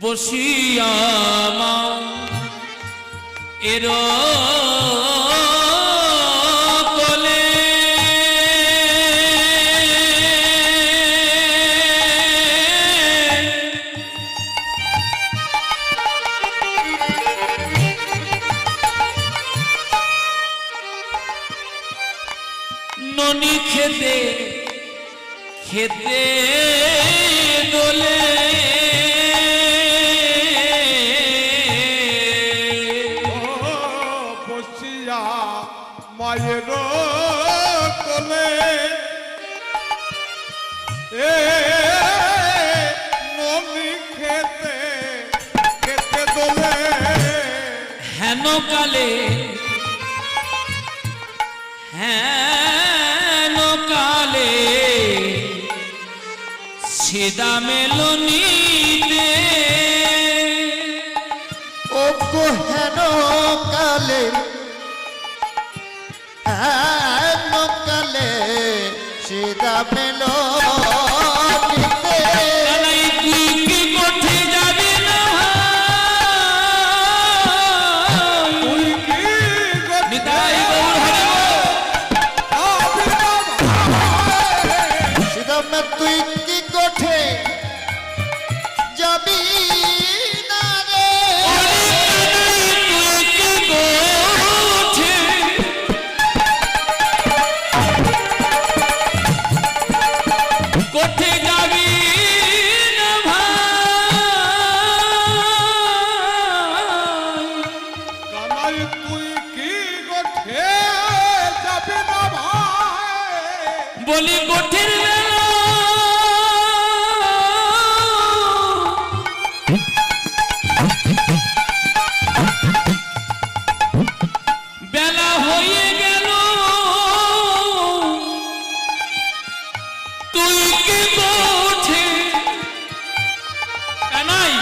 বসিয়া মা এর কোলে ননি খেতে খেতে দোলে মায়ের কোলে ননি খেতে খেতে দোলে হেন কালে সিদা মেলনিতে ও গো হেন কালে সিদা মেলনিতে তুই কি কোঠে যাবি না তুই কি নিতাই গৌর সিদা মে তুই কি কোঠে যাবি না রে তুই কি কোঠে কোঠে যাবি না কানাই তুই কি কোঠে যাবি না ভাই বলি কোঠের বেলা হয়ে গেল তুই কি কোঠে কানাই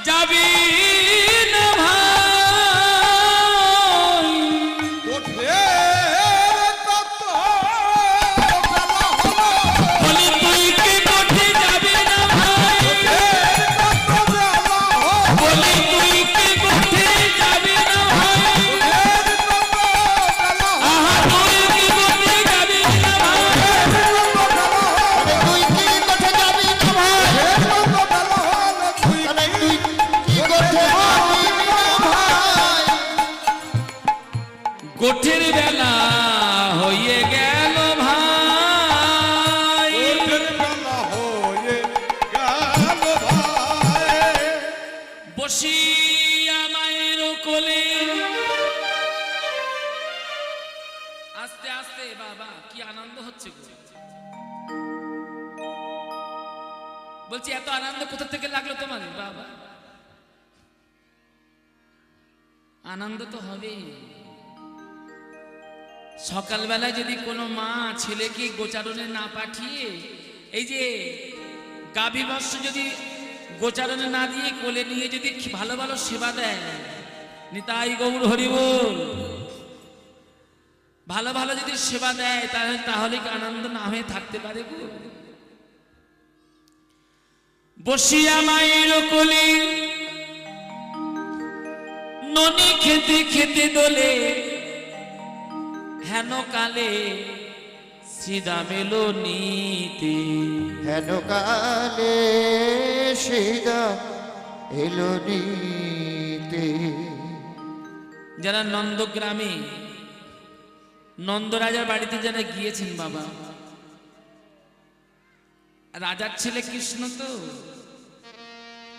যাবি না ভাই কোঠে তত বেলা হলো বলি তুই কি কোঠে যাবি না ভাই তত বেলা হলো বলি তুই কি কোঠে যাবি না ভাই আহা তুই কি কোঠে যাবি না ভাই তুই কি কোঠে যাবি না ভাই তুই কি কোঠে যাবি না ভাই গোঠের বেলা হয়ে গেল ভাই বসিয়া মায়ের কোলে আস্তে আস্তে বাবা কি আনন্দ হচ্ছে গো। বলছি এত আনন্দ কোথা থেকে লাগলো তোমাদের বাবা? আনন্দ তো হবেই। সকালবেলায় যদি কোনো মা ছেলেকে গোচারণে না পাঠিয়ে এই যে গাভী বৎস যদি গোচারণে না দিয়ে কোলে নিয়ে যদি ভালো ভালো সেবা দেয়, নিতাই গৌর হরি বল, ভালো ভালো যদি সেবা দেয় তাহলে কি আনন্দ না হয়ে থাকতে পারে গো? বসিয়া মায়ের কোলে ননি খেতে খেতে দোলে হেন কালে সিদা মেলনিতে হেন কালে সিদা এলো নিতে। যারা নন্দগ্রামে নন্দরাজার বাড়িতে যারা গিয়েছেন বাবা, রাজার ছেলে কৃষ্ণ তো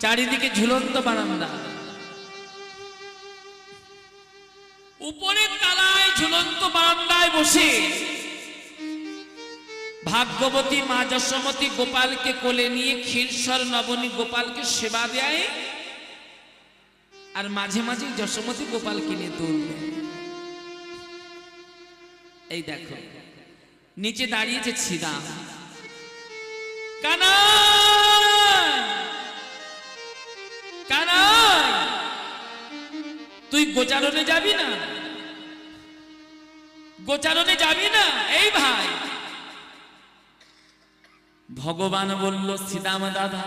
চারিদিকে ঝুলন্ত বারান্দা, উপরের তলায় ঝুলন্ত বারান্দায় বসে ভাগ্যবতী মা যশোমতী গোপালকে কোলে নিয়ে ক্ষীরসর নবনী গোপালকে সেবা দেয়, আর মাঝে মাঝে যশোমতী গোপালকে নিয়ে তুলবে। এই দেখো নিচে দাঁড়িয়েছে ছিদা, কানাই কানাই তুই গোচারণে যাবি না? গোচারণে যাবি না? এই ভাই ভগবান বলল, শ্রীরাম দাদা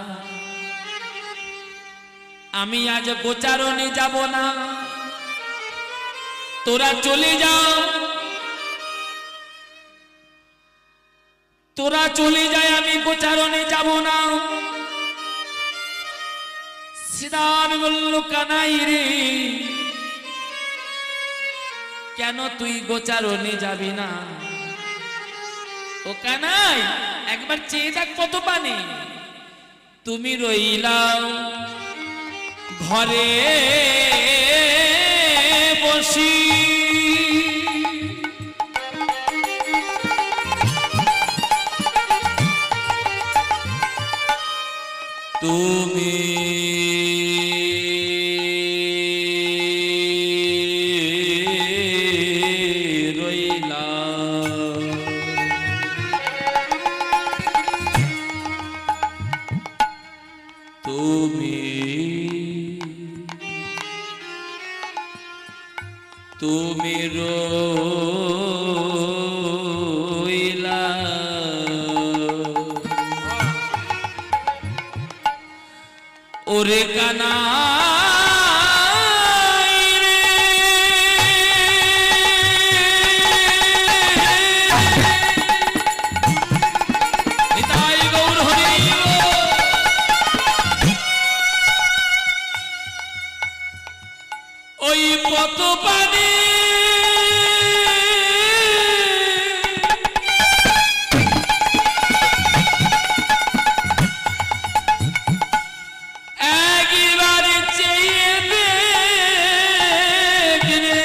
আমি আজ গোচারণে যাব না, তোরা চলে যাও, তোরা চলে যায়, আমি গোচারণে যাব না। সিদান বলল কানাই রে, কেন তুই গোচারণে যাবি না? ও কানাই, একবার চেয়ে দেখ কত পানি। তুমি রইলাও ঘরে বসি, তুমি রইলা তুমি তুমি রইলা ওরে কানাই রে, নিতাই গৌর হরি ওই পত পানি একবারে চেয়ে দেখ রে,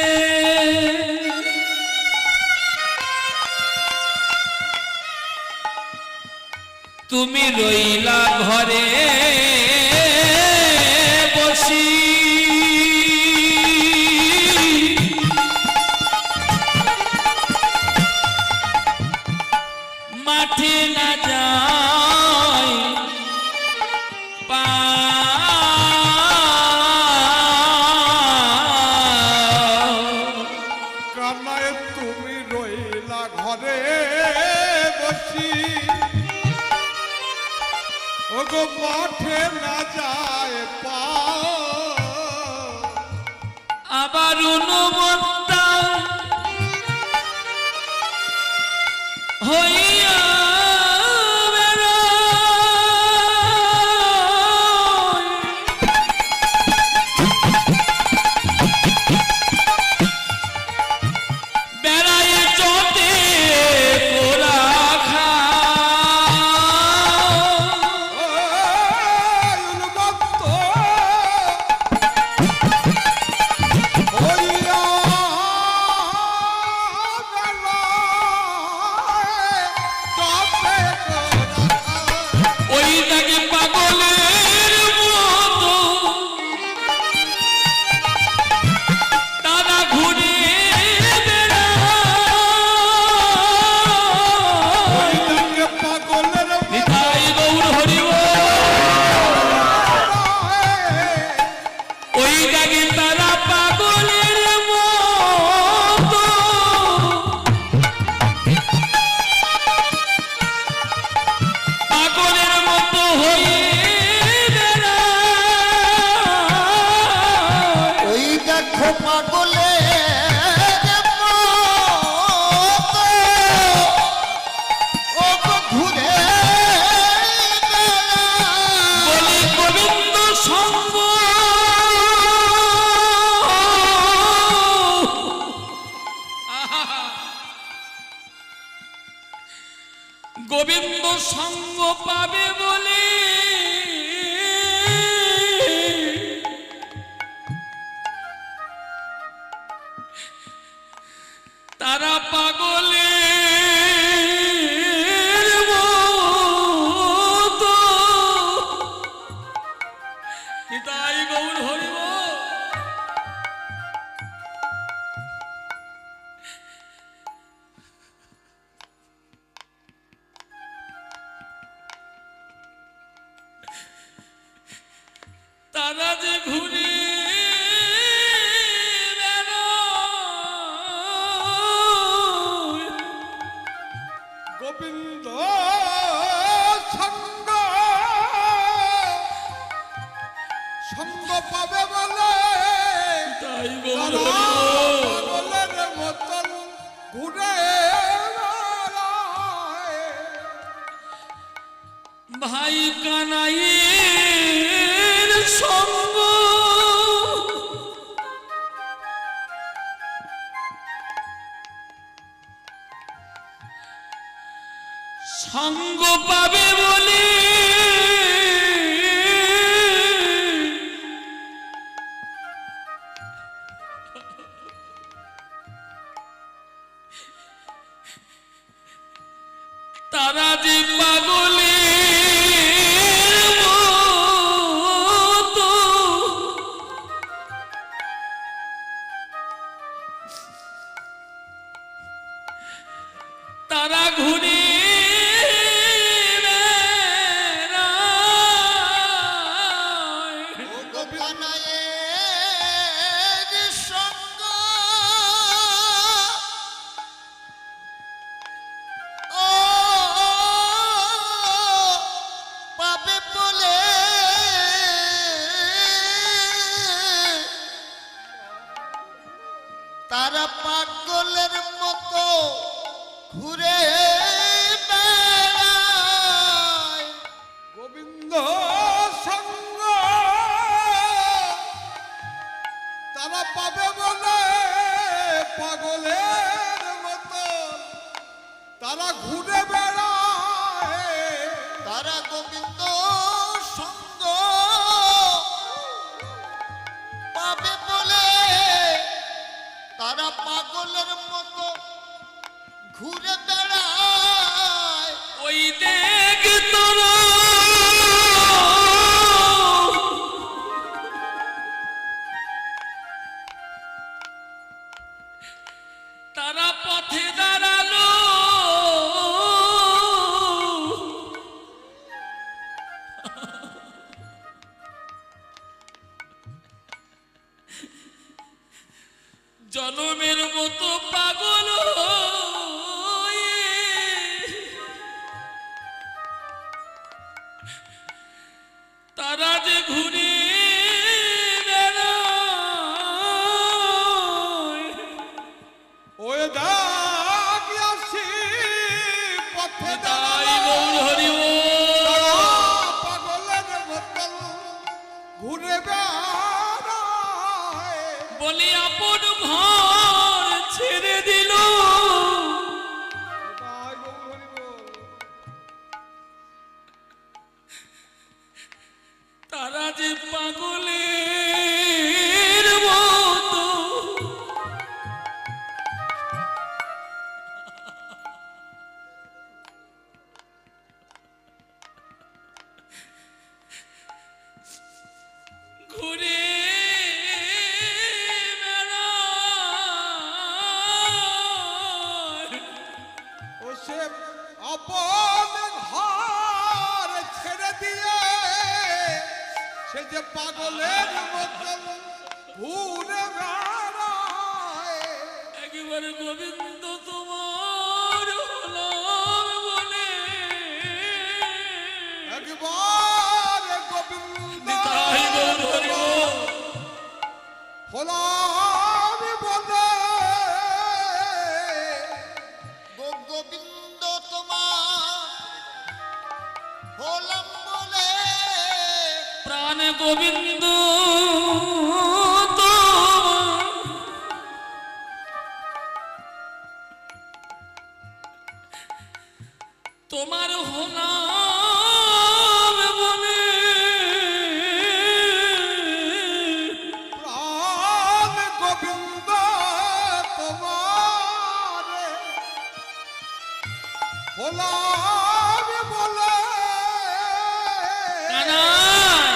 তুমি রইলা ঘরে বসি, মাঠে না যায় কানাই তুমি রইলা ঘরে বসি, ওগো মাঠে না যায় পাও, আবার অনুমত্তা হইয়া বেড়ায়, বেড়ায় চটে পোড়া খাও, উন্মত্ত হইয়া ওই নাকি পাগলের মতো তারা ঘুরে বেড়ায়, পাগলের নিতাই গৌর হরি ওই নাকি তারা পাগলের মতো পাগলের মতো হয়ে বেড়ায়, ওই দেখো পাগলে ঘুরে বলি গোবিন্দ সঙ্গ গোবিন্দ সঙ্গ পাবে বলে তারা পাগলের মতো, নিতাই গৌর হরি বল। তারা যে ঘুরে বেড়ায়, গোবিন্দ সঙ্গ সঙ্গ পাবে বলে তাই গো তারা পাগলের মতন ঘুরে বেড়ায়। ভাই কানাইয়ের সঙ্গ সঙ্গ পাবে বলে তারা যে পাগলের মতো তারা ঘুরে বেড়ায়। ও গো কানাইয়ের সঙ্গ ও পাবে বলে তারা পাগলের মতো ঘুরে বেড়ায়। গোবিন্দ সঙ্গ তারা পাবে বলে পাগলের মতো তারা ঘুরে বেড়ায়। তারা গোবিন্দ সঙ্গ পাবে বলে তারা পাগলের মতো ঘুরে বেড়ায়। ওই দেখ তোরা তারা পথে দাঁড়ালো জনমের মতো পাগল হয়ে তারা যে ঘুরে বেড়ায়। ওই দেখ আসি পথে তাই দাঁড়ালো। গৌর হরি তারা বল। পাগলের মতন ঘুরে বেড়ায়। বলি আপন ঘর ছেড়ে দিল তাই গৌর হরি বল। তারা যে পাগলের মতো ঘুরে বেড়ায়। ও সে আপন ঘর ছেড়ে দিয়ে সে যে পাগলের মতন ঘুরে বেড়ায়। একেবারে গোবিন্দ তোমার হলাম বলে একবার গোবিন্দ নিতাই গৌর হরি বল। হলাম বলে গোবিন্দ তোমার হলাম বলে প্রাণ গোবিন্দ তোমার হলাম বলে প্রাণ গোবিন্দ তোমার হলাম বলে কানাই,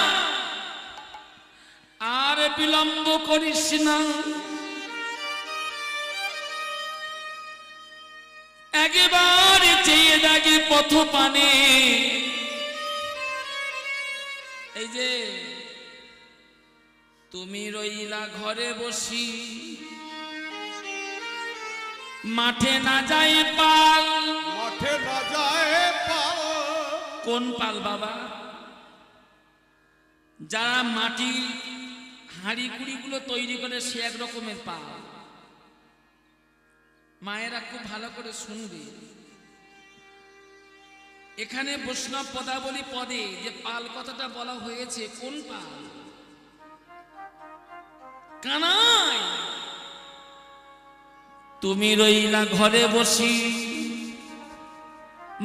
আর বিলম্ব করিস না, একেবারে চেয়ে দেখে পথ পানে। এই যে তুমি রইলা ঘরে বসি, মাঠে না যায় পাল। মাঠে না যায় পাল। কোন পাল বাবা? যারা মাটির হাঁড়ি কুড়িগুলো তৈরি করে সে এক রকমের পাল। মায়েরা খুব ভালো করে শুনবে, এখানে বৈষ্ণব পদাবলী পদে যে পাল কথাটা বলা হয়েছে, কোন পাল? কানাই তুমি রইলা ঘরে বসি,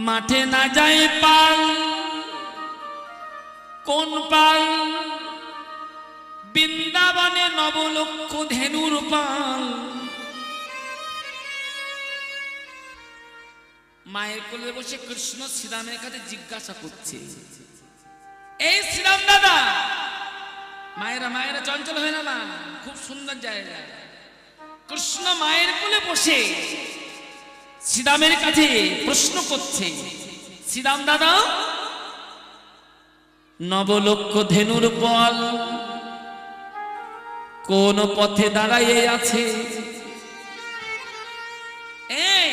মাঠে না যায় পাল। কোন পাল? বৃন্দাবনে নবলক্ষ ধেনুর পাল। মায়ের কোলে বসে কৃষ্ণ শ্রীরামের কাছে জিজ্ঞাসা করছে, এই শ্রীরাম দাদা, মায়েরা মায়েরা চঞ্চল হয় না, না খুব সুন্দর জায়গা। কৃষ্ণ মায়ের কোলে বসে শ্রীরামের কাছে প্রশ্ন করছে, শ্রীরাম দাদা, নবলক্ষ ধেনুর পাল কোন পথে দাঁড়াইয়ে আছে? এই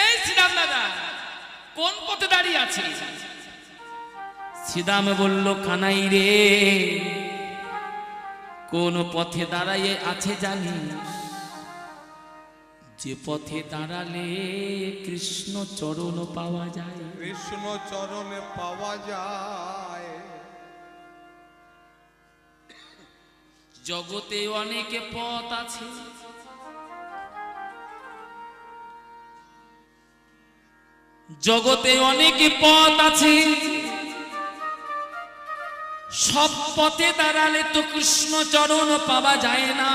এই শ্রীরাম দাদা, কোন পথে দাঁড়িয়ে আছে? শ্রীরাম বলল, কানাই রে, কোন পথে দাঁড়াইয়ে আছে জানিস? যে পথে দাঁড়ালে কৃষ্ণ চরণ পাওয়া যায়। কৃষ্ণ চরণে পাওয়া যায়। জগতে অনেক পথ আছে, জগতে অনেক পথ আছে, সব পথে দাঁড়ালে তো কৃষ্ণ চরণ পাওয়া যায় না।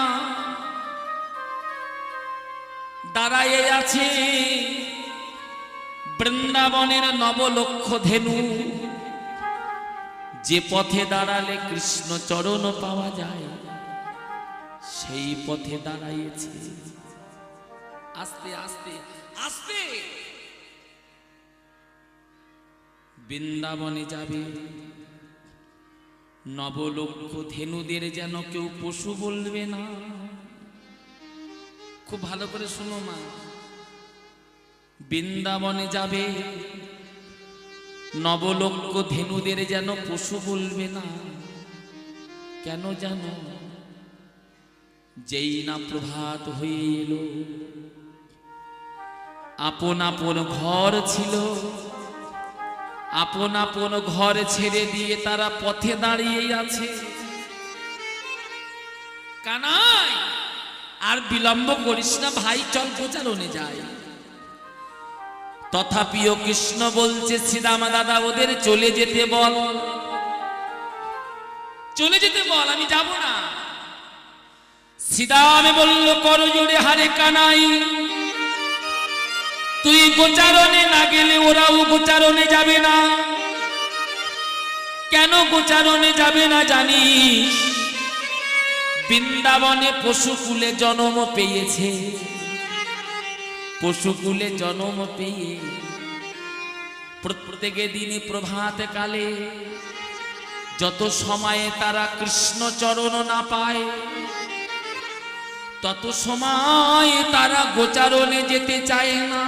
দাঁড়াইয়ে আছে বৃন্দাবনের নবলক্ষ ধেনু, যে পথে দাঁড়ালে কৃষ্ণ চরণ পাওয়া যায়, সেই পথে দাঁড়াইয়েছে। আস্তে আস্তে আস্তে বৃন্দাবনে যাবে, নবলক্ষ ধেনুদের যেন কেউ পশু বলবে না। খুব ভালো করে শোনো মা, বৃন্দাবনে যাবে, নবলক্ষ ধেনুদের যেন পশু বলবে না। কেন জানো? যেই না প্রভাত হয়ে এলো, আপন আপন ঘর ছিল, আপন আপন ঘর ছেড়ে দিয়ে তারা পথে দাঁড়িয়ে আছে। কানাই, আর বিলম্ব করিস না ভাই, চল প্রচারণে যাই। তথাপিও কৃষ্ণ বলছে, শ্রীরাম দাদা, ওদের চলে যেতে বল, চলে যেতে বল, আমি যাব না। শ্রীরাম বলল, করো জোরে হারে কানাই, তুই গোচারণে না গেলে ওরাও গোচারণে যাবে না। কেন গোচারণে যাবে না জানিস? বৃন্দাবনে পশুকুলে জন্ম পেয়েছে, পশুকুলে জন্ম পেয়ে প্রত্যেক দিনে প্রভাত কালে যত সময়ে তারা কৃষ্ণ চরণ না পায়, তত সময় তারা গোচারণে যেতে চায় না।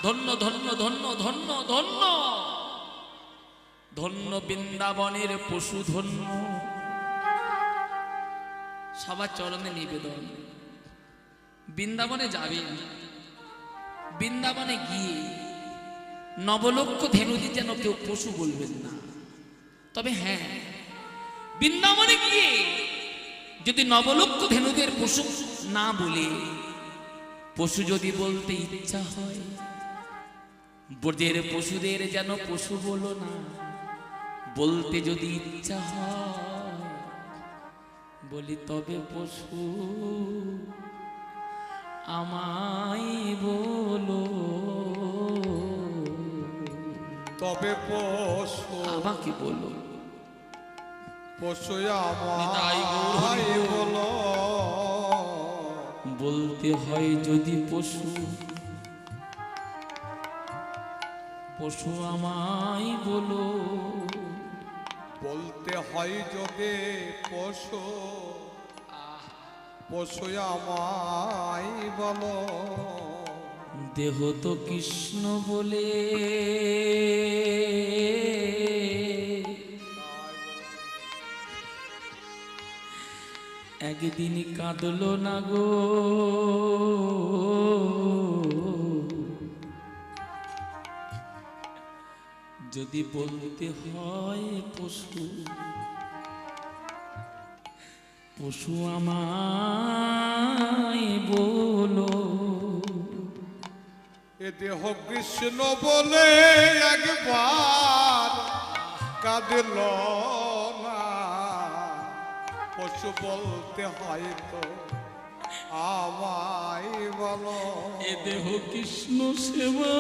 ধন্য ধন্য ধন্য ধন্য ধন্য ধন্য বৃন্দাবনের পশু, ধন্য। সবার চরণে নিবেদন, বৃন্দাবনে যাবেন, বৃন্দাবনে গিয়ে নবলক্ষ ধেনুদের যেন কেউ পশু বলবেন না। তবে হ্যাঁ, বৃন্দাবনে গিয়ে যদি নবলক্ষ ধেনুদের পশু না বলে, পশু যদি বলতে ইচ্ছা হয়, ব্রজের পশুদের যেন পশু বলো না, বলতে যদি ইচ্ছা হয়, বলি তবে পশু আমায় বলো, তবে পশু আমাকে বলো, পশু আমায় বলো। বলতে হয় যদি পশু, পশু আমায় বলো, বলতে হয় যদি পশু, পশু আমায় বলো। দেহ তো কৃষ্ণ বলে একদিন কাঁদলো না গো যদি বলতে হয় পশু পশু আমায় বলো এ দেহ কৃষ্ণ বলে একবার কাঁদল না, পশু বলতে হয়তো আমায় বলো। এ দেহ কৃষ্ণ সেবা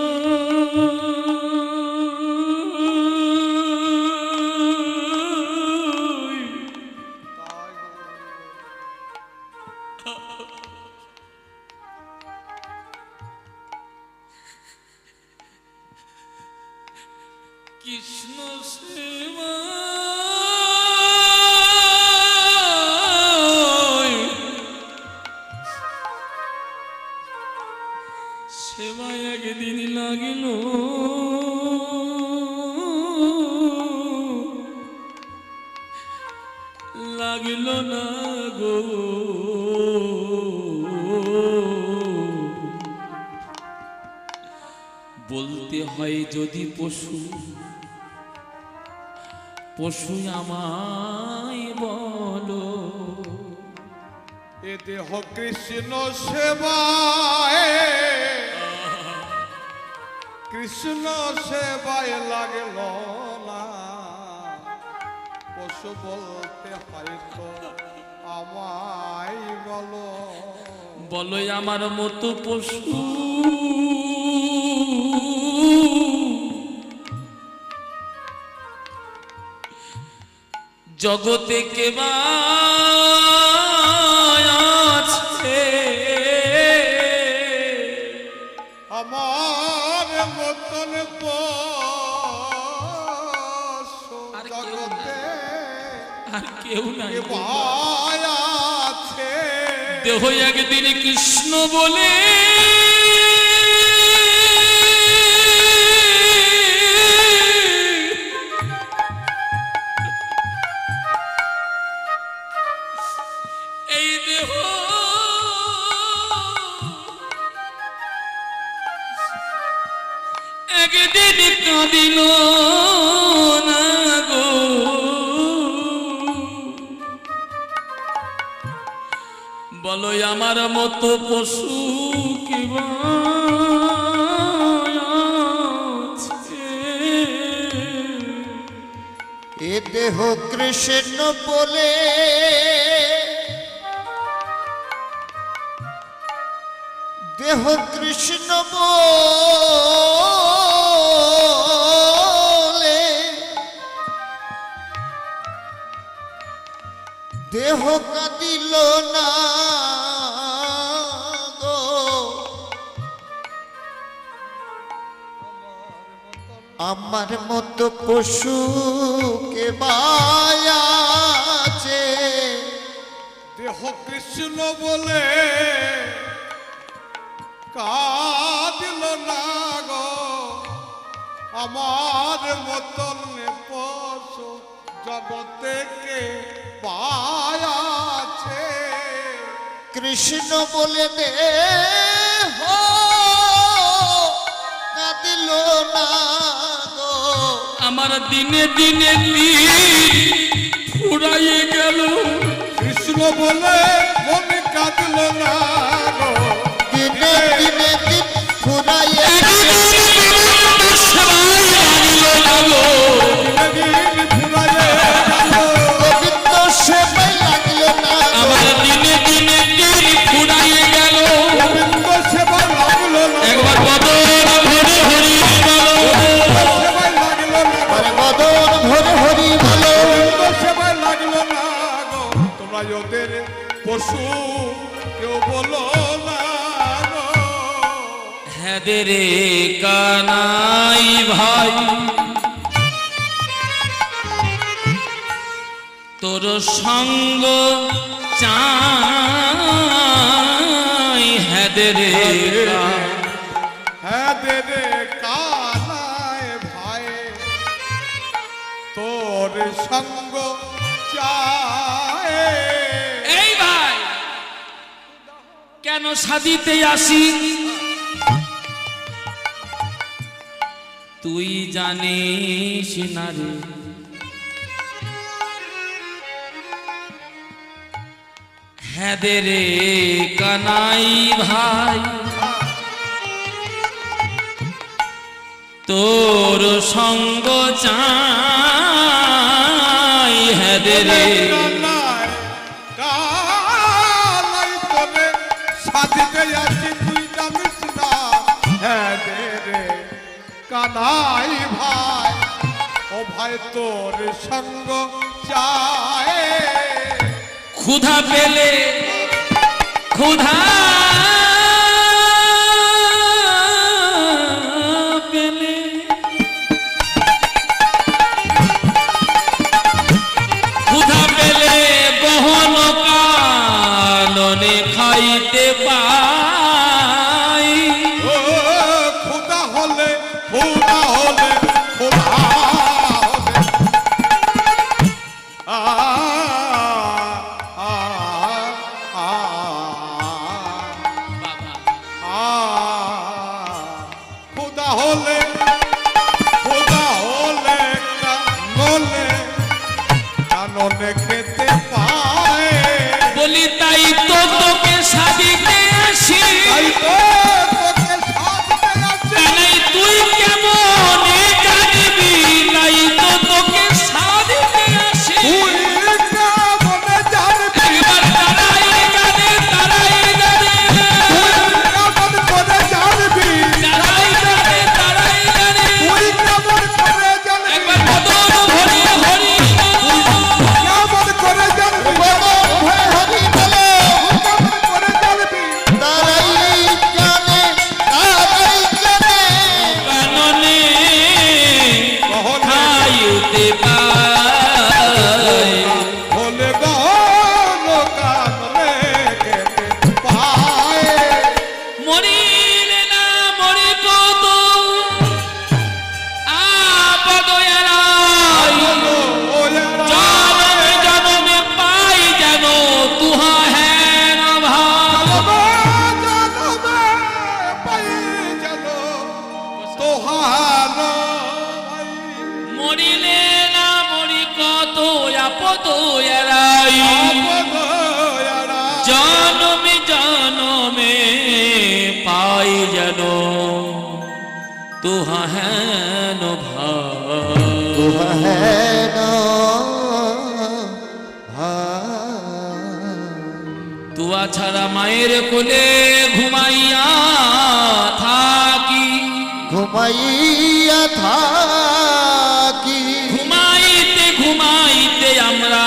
তাই কৃষ্ণ সেবা সেবায় একদিন লাগিল লাগিল না গো বলতে হয় যদি পশু পশু আমায় বলো এ দেহ কৃষ্ণ সেবায়, কৃষ্ণ সেবায় লাগল না, পশু বলতে হয়তো আমায় বলো। বলো আমার মতো পশু জগতে কে বা আছে আমার মতন পশু আর কেউ জগতে আর কেউ নাই কে ভাই আছে। দেহ একদিন কৃষ্ণ বলে এই দেহ একদিন কাঁদিল না গো বলো আমার মতো পশু কি বা আছে? এ দেহ কৃষ্ণ বলে দেহ কৃষ্ণ বলে দেহ কাঁদিল না গো আমার মতো পশু কে আছে দেহ কৃষ্ণ বলে কাঁদিল না গো, আমার মতন পশু জগতে কে পায় আছে। কৃষ্ণ বলে দেহ কাঁদিল না গো আমার দিনে দিনে দিন ফুরাইয়ে গেল কৃষ্ণ বলে মন কাঁদিল না গো, দিনে দিনে দিন ফুরাইয়ে দিন ফুরায়ে গেল। গোবিন্দ সেবাই লাগল না আমার দিনে দিনে দিন ফুরাইয়ে গেল গোবিন্দ সেবা লাগলো না, একবার বদন ভরে হরি বলো সেবায় লাগলো না গো, আর বদন ভরে হরি বলো গোবিন্দ সেবায় লাগলো না গো। তোমরা ওদের পশু কেউ বলো না গো। হ্যাঁ রে কানাই ভাই তোর সঙ্গ চাই হ্যাঁ রে হ্যাঁ দেবে কানায় ভাই তোর সঙ্গ চায়। এই ভাই কেন সাদিতে আসি তুই জানিস না রে, হ্যাঁ দে রে কানাই ভাই, তোর সঙ্গ চাই, হ্যাঁ দে রে কানাই কানাই তোরে সাথীতে আছি তুই জানিস না, হ্যাঁ দে রে কানাই ভাই, ও ভাই তোর সঙ্গ চায়। ক্ষুধা পেলে ক্ষুধা পেলে ক্ষুধা পেলে গহন কাননে খাইতে পাই, ও খোদা হলে খোদা হলে খোদা হলে আ আ আ বাবা খোদা হলে কাননে কাননে খেতে পায়। বলি তাই তো তোকে সাদিতে আসি, তাই তো তোকে সাথে আছে তাই তুই কেমন জানিবি, তাই তো তোকে সাদিতে আসি, তুই কেমন জানবি একবার তারাই জানে তারাই জানে, কেমন করে জানবি তারাই জানে তারাই জানে, তুই কেমন করে জানবি একবার মদন হরি হরি কেমন করে জানবি ভয় হরি বলো কেমন করে জানবি তারাই জানে তারাই জানে কাননে কহলে খাইতে পাই, হলে গহন কাননে খেতে পায়। মরিলে না মরি কত আপদ এড়াই, জনমে জনমে পাই যেন তুহা হেন ভাই, মরিলে না মরি কত আপদ এড়াই, জনমে জনমে পাই যেন তুহা হেন তো ভাই, है ना भाई তুয়া ছাড়া মায়ের কোলে ঘুমাইয়া থাকি, ঘুমাইয়া থাকি ঘুমাইতে ঘুমাইতে আমরা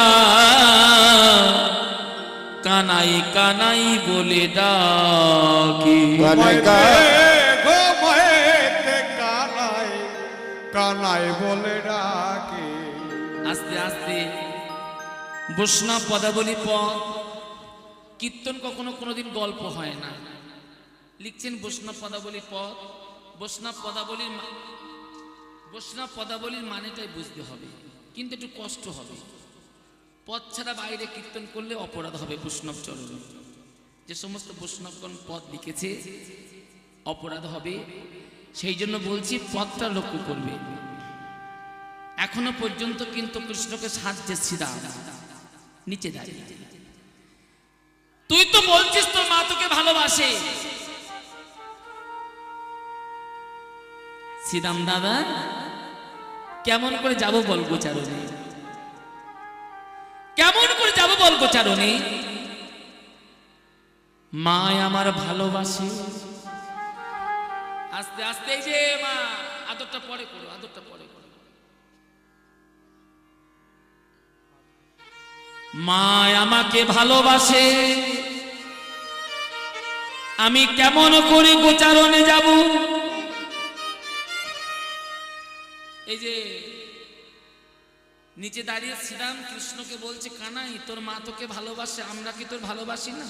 কানাই কানাই বলে ডাকি, কানাই বলে ডাকে আস্তে আস্তে বৈষ্ণব পদাবলী পদ কীর্তন কখনো কোনোদিন গল্প হয় না, লিখছেন বৈষ্ণব পদাবলী পদ, বৈষ্ণব পদাবলীর মানেটাই বুঝতে হবে, কিন্তু একটু কষ্ট হবে, পদ ছাড়া বাইরে কীর্তন করলে অপরাধ হবে বৈষ্ণব চরণে, যে সমস্ত বৈষ্ণবগণ পদ লিখেছে অপরাধ হবে, সেই জন্য বলছি পদটা লক্ষ্য করবে। এখনো পর্যন্ত কিন্তু কৃষ্ণকে সাজছে শ্রীরাম নিচে দাঁড়িয়ে, তুই তো বলছিস তোর মা তোকে ভালোবাসে, শ্রীরাম দাদা কেমন করে যাব বল গোচারণে, কেমন করে যাব বল গোচারণে, মা আমার ভালোবাসে, আস্তে আস্তে এই যে মা আদরটা পরে করো, আদরটা পরে করো, মা আমাকে ভালোবাসে, আমি কেমন করে গোচারণে যাব, এই যে নিচে দাঁড়িয়ে শ্রীরাম কৃষ্ণকে বলছে কানাই তোর মা তোকে ভালোবাসে, আমরা কি তোর ভালোবাসি না,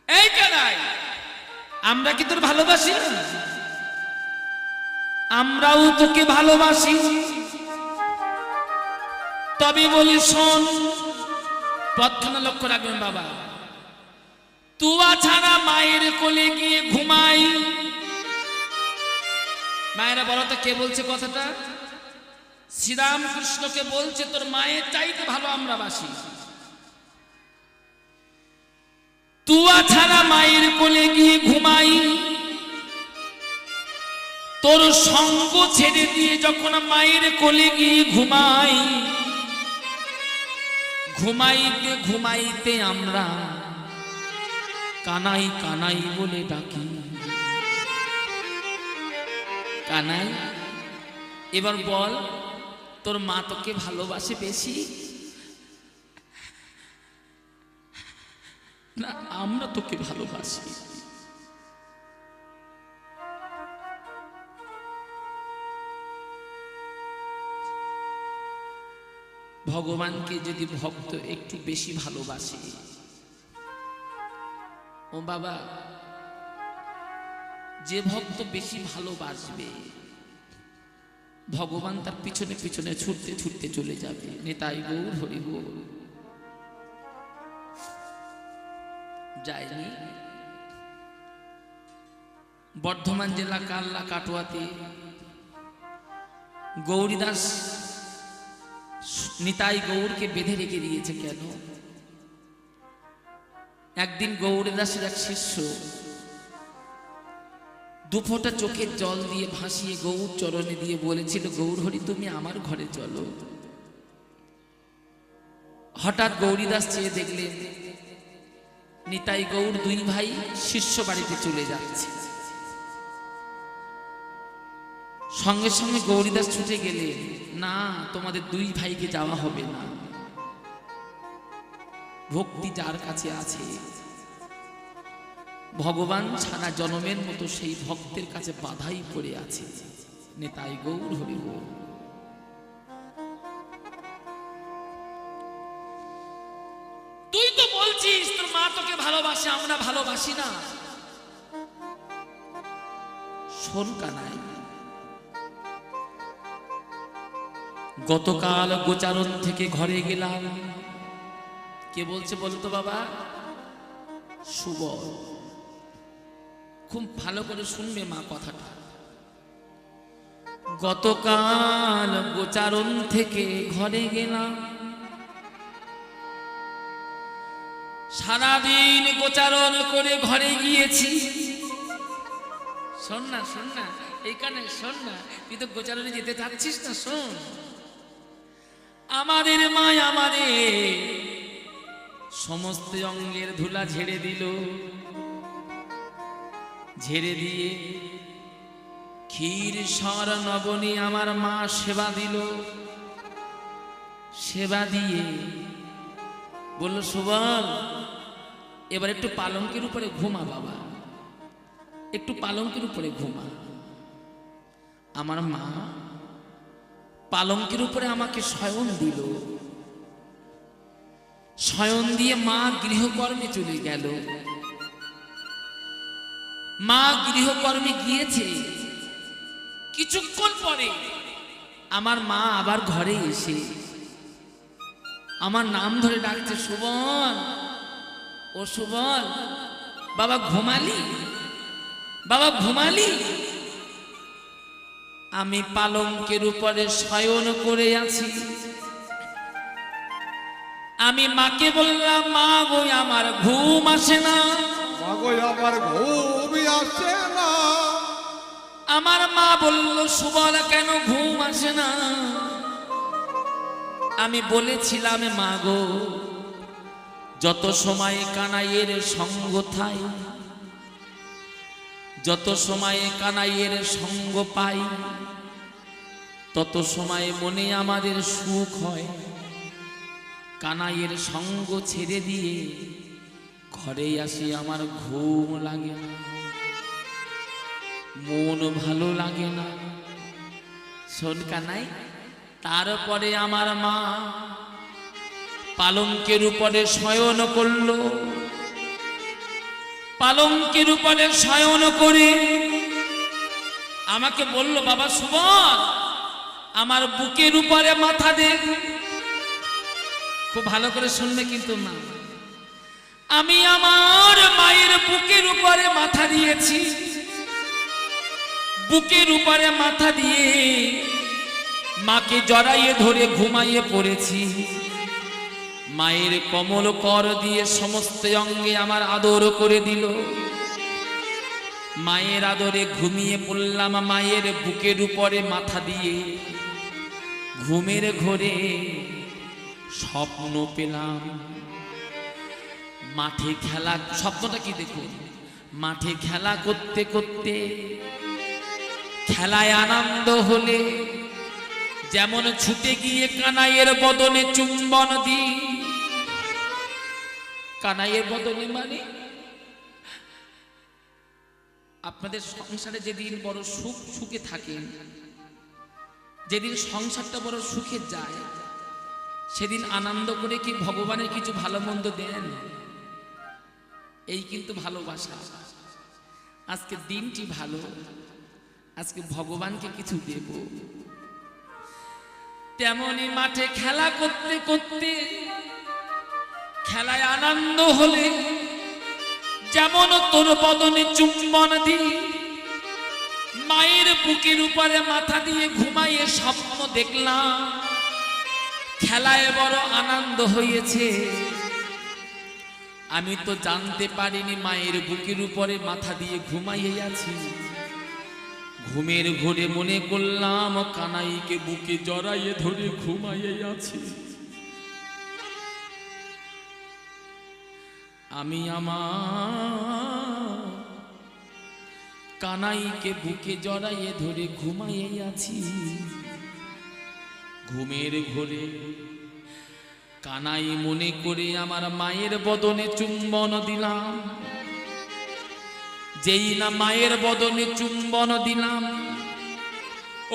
এই কানাই আমরা কি তোর ভালোবাসি না, আমরাও তোকে ভালোবাসি, তবে বলি শোন, পথখানা লক্ষ্য রাখবেন বাবা, তুয়া ছাড়া মায়ের কোলে গিয়ে ঘুমাই। মায়েরা বলো তো কে বলছে কথাটা? শ্রীরামকৃষ্ণকে বলছে, তোর মায়ের চাইতে ভালো আমরা বাসি। তুয়া ছাড়া মায়ের কোলে গিয়ে ঘুমাই, তোর সঙ্গ ছেড়ে দিয়ে যখন মায়ের কোলে গিয়ে ঘুমাই, ঘুমাইতে ঘুমাইতে আমরা কানাই কানাই বলে ডাকি। কানাই, এবার বল তোর মা তোকে ভালোবাসে বেশি না আমরা তোকে ভালোবাসি? ভগবানকে যদি ভক্ত একটু বেশি ভালোবাসে, ও বাবা, যে ভক্ত বেশি ভালোবাসবে ভগবান তার পিছনে পিছনে ছুটতে ছুটতে চলে যাবে। নিতাই গৌর হরি গৌর। যায়নি বর্ধমান জেলা কাল্লা কাটোয়াতে গৌরীদাস নিতাই গৌরকে বেঁধে রেখে দিয়েছে কেন? একদিন গৌরীদাসের এক শিষ্য দুফোঁটা চোখের জল দিয়ে ভাসিয়ে গৌর চরণে দিয়ে বলেছিল, গৌর হরি তুমি আমার ঘরে চলো। হঠাৎ গৌরীদাস চেয়ে দেখলেন নিতাই গৌর দুই ভাই শিষ্য বাড়িতে চলে যাচ্ছে। সঙ্গে সঙ্গে গৌরীদাস ছুটে গেলেন, না তোমাদের দুই ভাইকে যাওয়া হবে না। ভক্তি যার কাছে আছে ভগবান সারা জনমের মতো সেই ভক্তের কাছে বাধাই পড়ে আছে। নিতাই গৌর হরি গৌর। তুই তো বলছিস তোর মা তোকে ভালোবাসে, আমরা ভালোবাসি না। শোন কানাই, গতকাল গোচারণ থেকে ঘরে গেলাম। কে বলছে বলতো বাবা? সুবল। খুব ভালো করে শুনবে মা কথাটা। গতকাল গোচারণ থেকে ঘরে গেলাম, সারাদিন গোচারণ করে ঘরে গিয়েছি। শোন না শোন না, এইখানে শোন না, তুই তো গোচারণে যেতে চাচ্ছিস না, শোন। আমাদের মা আমাদের সমস্ত অঙ্গের ধুলা ঝেড়ে দিল, ঝেড়ে দিয়ে ক্ষীর সর নবনী আমার মা সেবা দিল। সেবা দিয়ে বলল, সুবল এবার একটু পালঙ্কের উপরে ঘুমা বাবা, একটু পালঙ্কের উপরে ঘুমা। আমার মা পালঙ্কের উপরে আমাকে শয়ন দিল। শয়ন দিয়ে মা গৃহকর্মে চলে গেল। মা গৃহকর্মে গিয়েছে, কিছুক্ষণ পরে আমার মা আবার ঘরে এসে আমার নাম ধরে ডাকছে, সুবল ও সুবল, বাবা ঘুমালি, বাবা ঘুমালি? আমি পালঙ্কের উপরে শয়ন করে আছি। আমি মাকে বললাম, মা গো আমার ঘুম আসে না। মা গো আমার ঘুমই আসে না। আমার মা বলল, সুবল কেন ঘুম আসে না? আমি বলেছিলাম, মা গো যত সময় কানাইয়ের সঙ্গ থাই, যত সময়ে কানাইয়ের সঙ্গ পাই, তত সময় মনে আমাদের সুখ হয়। কানাইয়ের সঙ্গ ছেড়ে দিয়ে ঘরে আসি, আমার ঘুম লাগে না, মন ভালো লাগে না। শোন কানাই, তারপরে আমার মা পালঙ্কের উপরে শয়ন করল। পালঙ্কের উপরে শয়ন করে আমাকে বলল, বাবা সুবল আমার বুকের উপরে মাথা দে। খুব ভালো করে শুনবে কিন্তু মা। আমি আমার মায়ের বুকের উপরে মাথা দিয়েছি, বুকের উপরে মাথা দিয়ে মাকে জড়াইয়ে ধরে ঘুমাইয়ে পড়েছি। মায়ের কমল কর দিয়ে সমস্ত অঙ্গে আমার আদর করে দিল। মায়ের আদরে ঘুমিয়ে পড়লাম মায়ের বুকের উপরে মাথা দিয়ে। ঘুমের ঘোরে স্বপ্ন পেলাম মাঠে খেলা। স্বপ্নটা কি দেখুন, মাঠে খেলা করতে করতে খেলায় আনন্দ হলে যেমন ছুটে গিয়ে কানাইয়ের বদনে চুম্বন দিই। কানাইয়ের বদনে মানে আপনাদের সংসারে যেদিন বড় সুখে থাকেন, যেদিন সংসারটা বড় সুখে যায়, সেদিন আনন্দ করে কি ভগবানের কিছু ভালো মন্দ দেন? এই কিন্তু ভালোবাসা। আজকে দিনটি ভালো, আজকে ভগবানকে কিছু দেব। তেমনি মাঠে খেলা করতে করতে খেলায় আনন্দ হলে যেমন তোর বদনে চুম্বন দিই। মায়ের বুকের উপরে মাথা দিয়ে ঘুমাইয়ে স্বপ্ন দেখলাম খেলায় বড় আনন্দ হয়েছে। আমি তো জানতে পারিনি মায়ের বুকের উপরে মাথা দিয়ে ঘুমাইয়ে আছি। ঘুমের ঘোরে মনে করলাম কানাইকে বুকে জড়াইয়ে ধরে ঘুমাইয়ে আছি। আমি আমার কানাইকে বুকে জড়াইয়ে ধরে ঘুমাইয়ে আছি। ঘুমের ঘোরে কানাই মনে করে আমার মায়ের বদনে চুম্বন দিলাম। যেই না মায়ের বদনে চুম্বন দিলাম,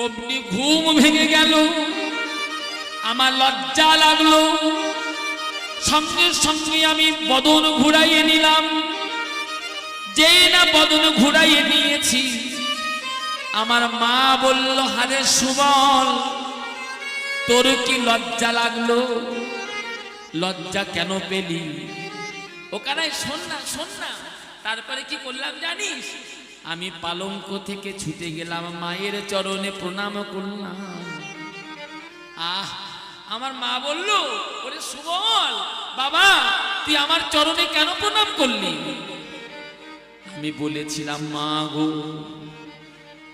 অমনি ঘুম ভেঙে গেল। আমার লজ্জা লাগলো, সঙ্গে সঙ্গে আমি বদন ঘুরাইয়ে নিলাম। যেই না বদন ঘুরাইয়ে নিয়েছি, আমার মা বলল, হারে সুবল, তোর কি লজ্জা লাগলো? লজ্জা কেন পেলি? ওখানে শোন না, শোন না। তারপরে কি করলাম জানিস? আমি পালঙ্ক থেকে ছুটে গেলাম, মায়ের চরণে প্রণাম করলাম। আমার মা বলল, ওরে সুবল বাবা, তুই আমার চরণে কেন প্রণাম করলি? আমি বলেছিলাম, মা গো,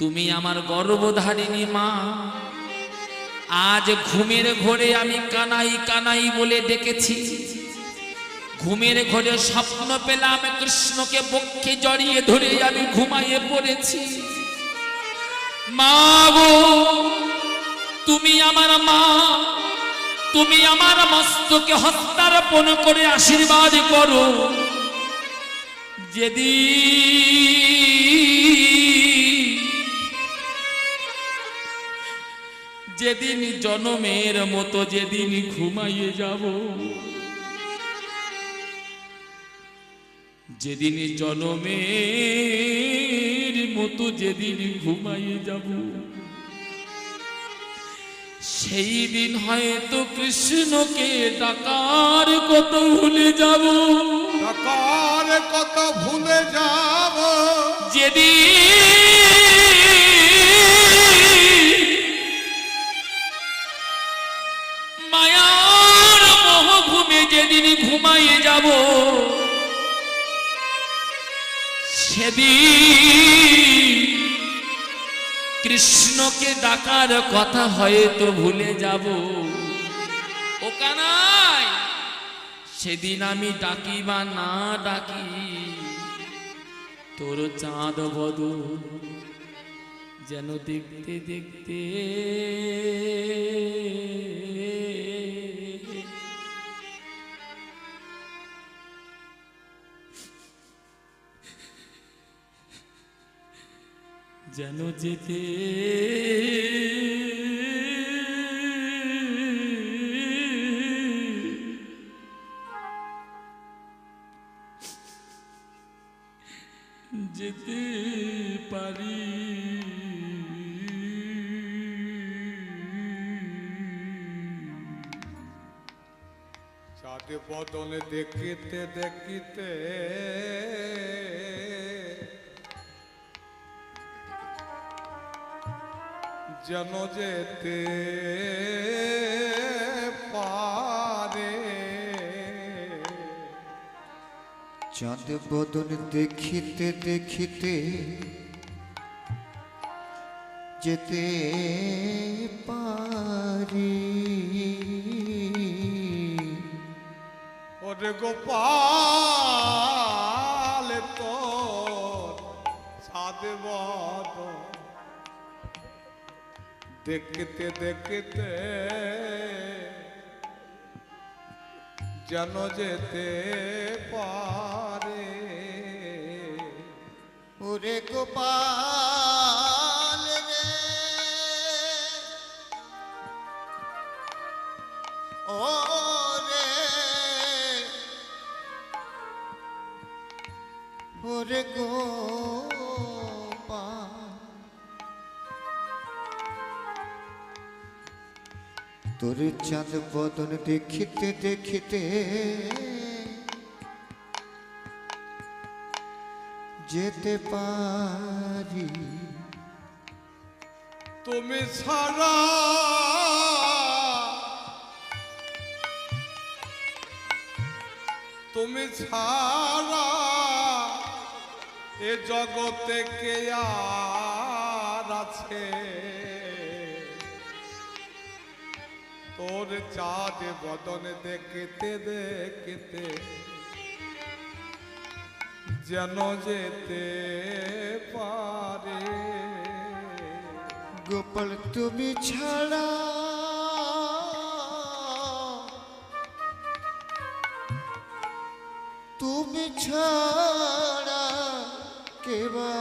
তুমি আমার গর্ভধারিণী মা। আজ ঘুমের ঘোরে আমি কানাই কানাই বলে ডেকেছি। ঘুমের ঘোরে স্বপ্ন পেলাম কৃষ্ণকে বক্ষে জড়িয়ে ধরে আমি ঘুমাইয়ে পড়েছি। মা গো, তুমি আমার মা, তুমি আমার মস্তকে হস্তার্পণ করে আশীর্বাদ করো। যেদিন জনমের মতো যেদিন ঘুমাইয়ে যাব, যেদিন জনমের মতো যেদিন ঘুমাইয়ে যাব, সেই দিন হয়তো কৃষ্ণকে ডাকার কত ভুলে যাব। ডাকার কত ভুলে যাব। যেদিন মায়ার মোহ ঘুমে যেদিন ঘুমাইয়ে যাব, সেদিন কৃষ্ণকে ডাকার কথা হয়তো ভুলে যাব। ও কানাই, সেদিন আমি ডাকি বা না ডাকি, তোর চাঁদ বদল যেন দেখতে দেখতে যেন যেতে যেতে পারি। চাঁদ বদনে দেখিতে দেখিতে যেন যেতে পারে চাঁদ বদন দেখিতে দেখিতে যেতে পারি ওরে গোপাল তো চাঁদ বদন দেখতে দেখতে যেন যেতে পারে ওরে গোপাল রে ওরে ওরে গোপাল তোর চাঁদ বদন দেখিতে দেখিতে যেতে পারি তুমি ছাড়া তুমি ছাড়া এ জগতে কে আর আছে তোর চাঁদ বদন দেখতে দেখতে যেন যেতে পারে গোপাল তুমি ছাড়া তুমি ছাড়া কে বা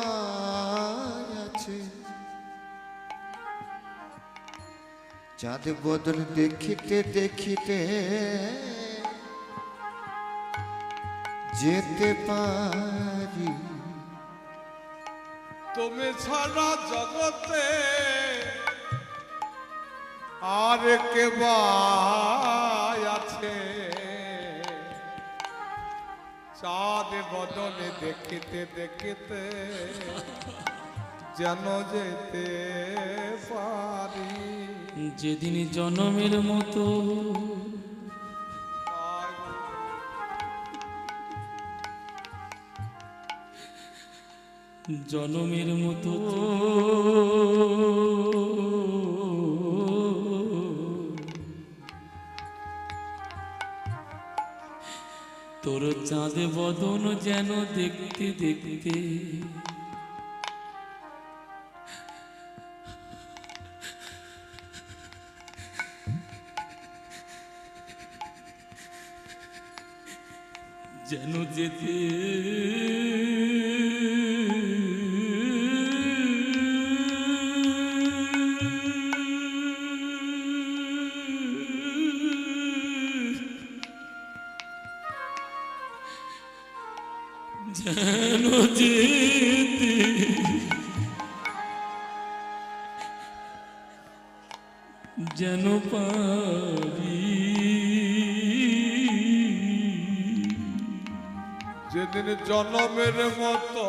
আছে চাঁদ বদন দেখিতে দেখিতে যেতে পারি তুমি ছাড়া জগতে আর কে বা আছে চাঁদ বদনে দেখিতে দেখিতে যেন যেতে পারি যেদিন জনমের মতো জনমের মতো তোর চাঁদ বদন যেন দেখতে দেখতে যেন যেতে যেন যেতে যেন পারি যেদিন জনমের মতো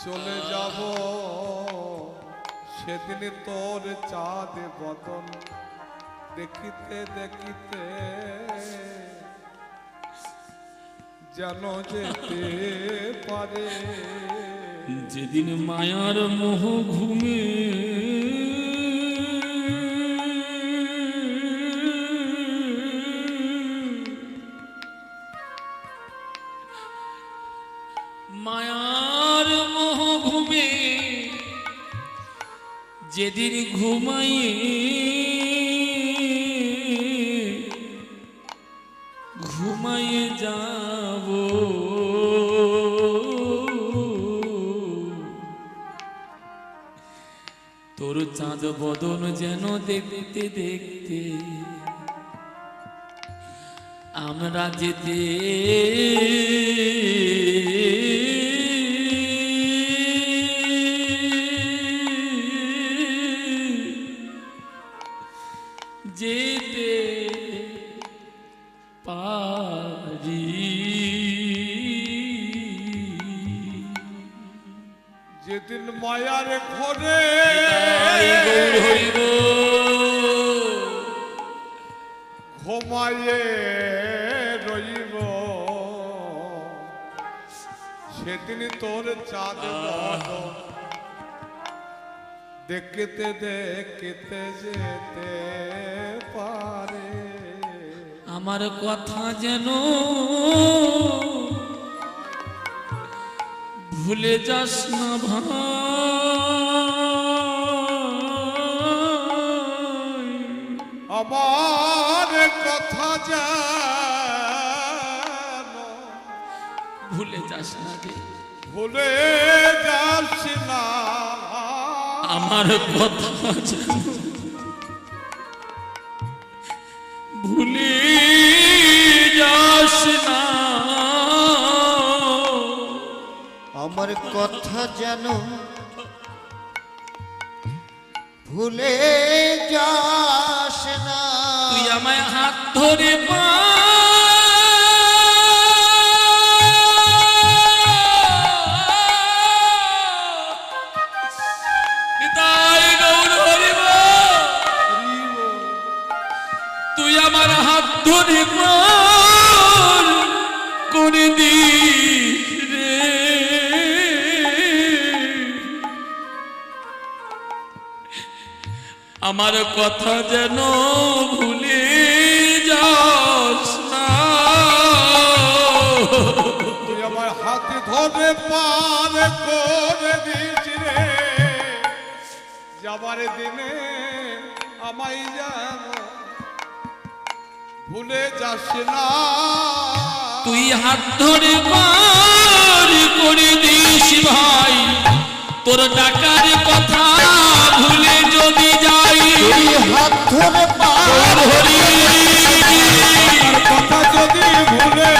চলে যাব সেদিন তোর চাঁদ বদন দেখিতে দেখিতে যেন যেতে পারে যেদিন মায়ার মোহ ঘুমে মায়ার মোহ ঘুমে যেদিন ঘুমাইয়ে ঘুমাইয়ে যাব তোর চাঁদ বদন যেন দেখতে দেখতে আমরা যেতে যেতে পারি। যেদিন মায়ার ঘরে তাই গৌর হরি গো। ঘুমায়ে রইব সেদিন তোর চাঁদ বদন দেখতে দেখতে যেতে পারে। আমার কথা যেন ভুলে যাস না ভাই, আমার কথা যেন ভুলে যাস না রে, ভুলে যাস না। আমার কথা যেন ভুলে যাস না। আমার কথা যেন ভুলে যাস না। তুই আমায় হাত ধরে পা নিতাই গৌর হরি বল। তুই আমার হাত ধরে পার করে দিস রে। আমার কথা যেন ভুলে যাস না। তুই আমার হাত ধরে পার করে দিস রে। যাবার দিনে আমায় যেন ভুলে যাস না। তুই হাত ধরে পার করে দিস ভাই, তোর টাকার কথা ভুলে যদি যাই। তুই হাত ধরে পার হরি কথা যদি ভুলে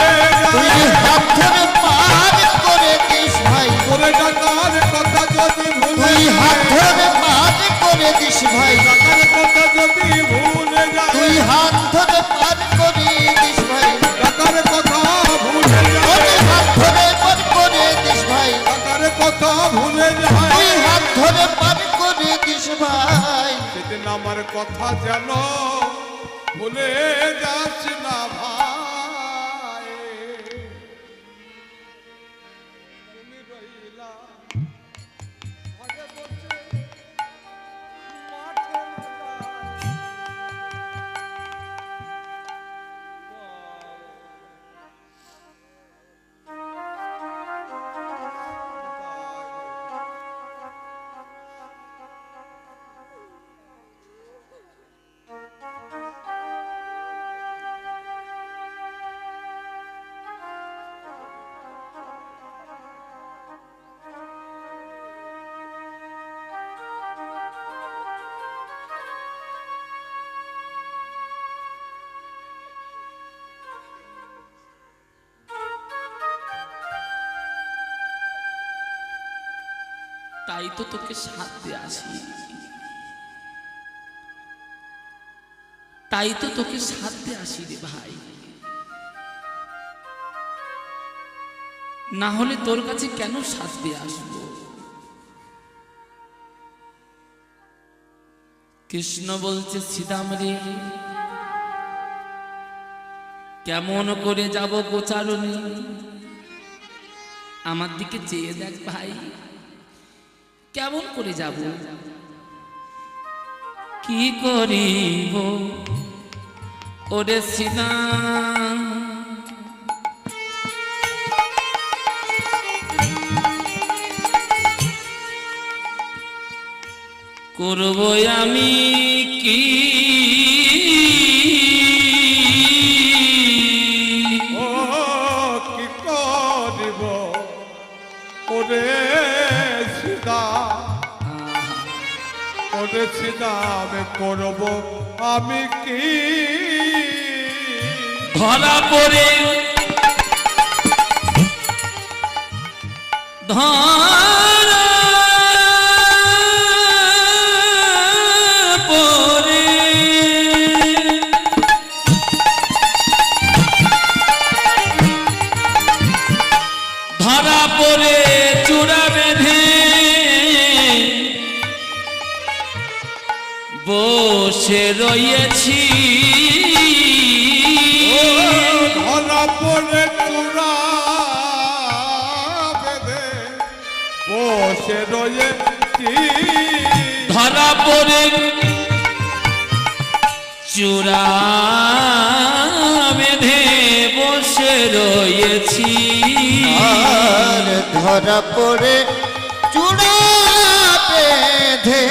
তুই হাত ধরে পার করে দিস ভাই। করে টাকার কথা যদি ভুলে তুই হাত ধরে পার করে দিস ভাই। টাকার কথা যদি ভুলে তুই যায় হাত ধরে পার করে দিস ভাই। টাকার কথা ভুলে তুই যায় হাত ধরে পার করে দিস ভাই। টাকার কথা ভুলে তুই যায় হাত ধরে পার করে দিস ভাই। সেদিন আমার কথা যেন ভুলে যাস না ভাই। তুমি রইলা ঘরে বসে মাঠে না তাই তো তোকে সাথ দিয়ে আসি, তাই তো তোকে সাথ দিয়ে আসি রে ভাই। না হলে তোর কাছে কেন সাথ দিয়ে আসবো? কৃষ্ণ বলছে শ্রীরাম রে, কেমন করে যাব গোচারণে? আমার দিকে চেয়ে দেখ ভাই, কেমন করে যাব? কি করিব ওরে শ্রীরাম? করব আমি কি? ও কি করিব ওরে সীতা, ওরে সীতা আমি করব আমি কি? ধরা পড়ে ধরা পড়ে বসে রয়েছি ধরা পড়ে চূড়া বেঁধে বসে রয়েছি ধরা পড়ে চূড়া বেঁধে বসে রয়েছি আর ধরা পড়ে চূড়া বেঁধে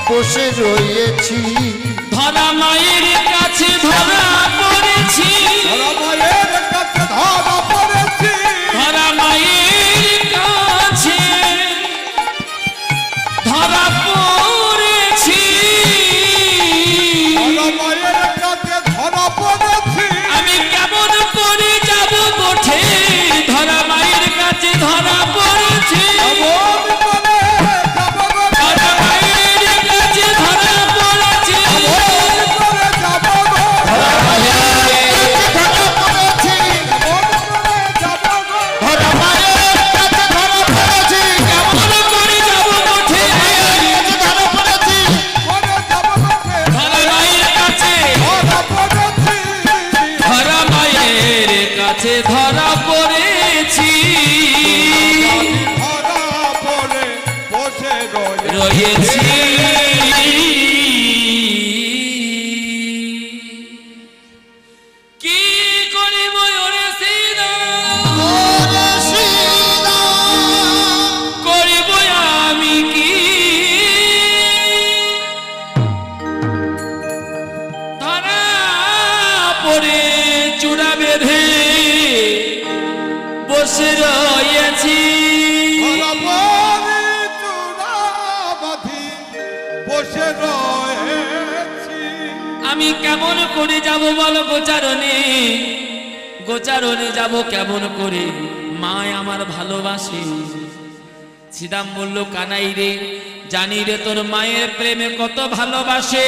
বসে রয়েছি ধরা মায়ের কাছে ধরা পড়েছি ধরা মায়ের কাছে ধরা পড়েছি ধরা মায়ের কাছে ধরা পড়েছি ধরা মায়ের কাছে ধরা পড়েছি আমি কেমন করে যাব গোঠে ধরা মায়ের কাছে ধরা পড়েছি এমন করে যাব গো, ধরা মায়ের কাছে ধরা পড়েছি এমন করে যাব গো, ধরা পড়েছি এমন করে যাব গো, ধরা মায়ের কাছে ধরা পড়েছি কেমন করে যাব গোঠে ধরা পড়েছি করে যাব গো, ধরা মায়ের কাছে ধরা পড়েছি ধরা মায়ের কাছে ধরা পড়েছি ধরা পড়ে বসে রয়েছি রয়েছি কি করিব ওরে শ্রীরাম ওরে শ্রীরাম করিব আমি কি ধরা পড়ে চূড়া বেঁধে বসে রয়েছি ধরা পড়ে চূড়া বাঁধি বসে রয়েছি আমি কেমন করে যাব বল গোচারণে গোচারণে যাব কেমন করে মায় আমার ভালোবাসে শ্রীরাম বলল কানাই রে জানি রে তোর মায়ের প্রেমে কত ভালোবাসে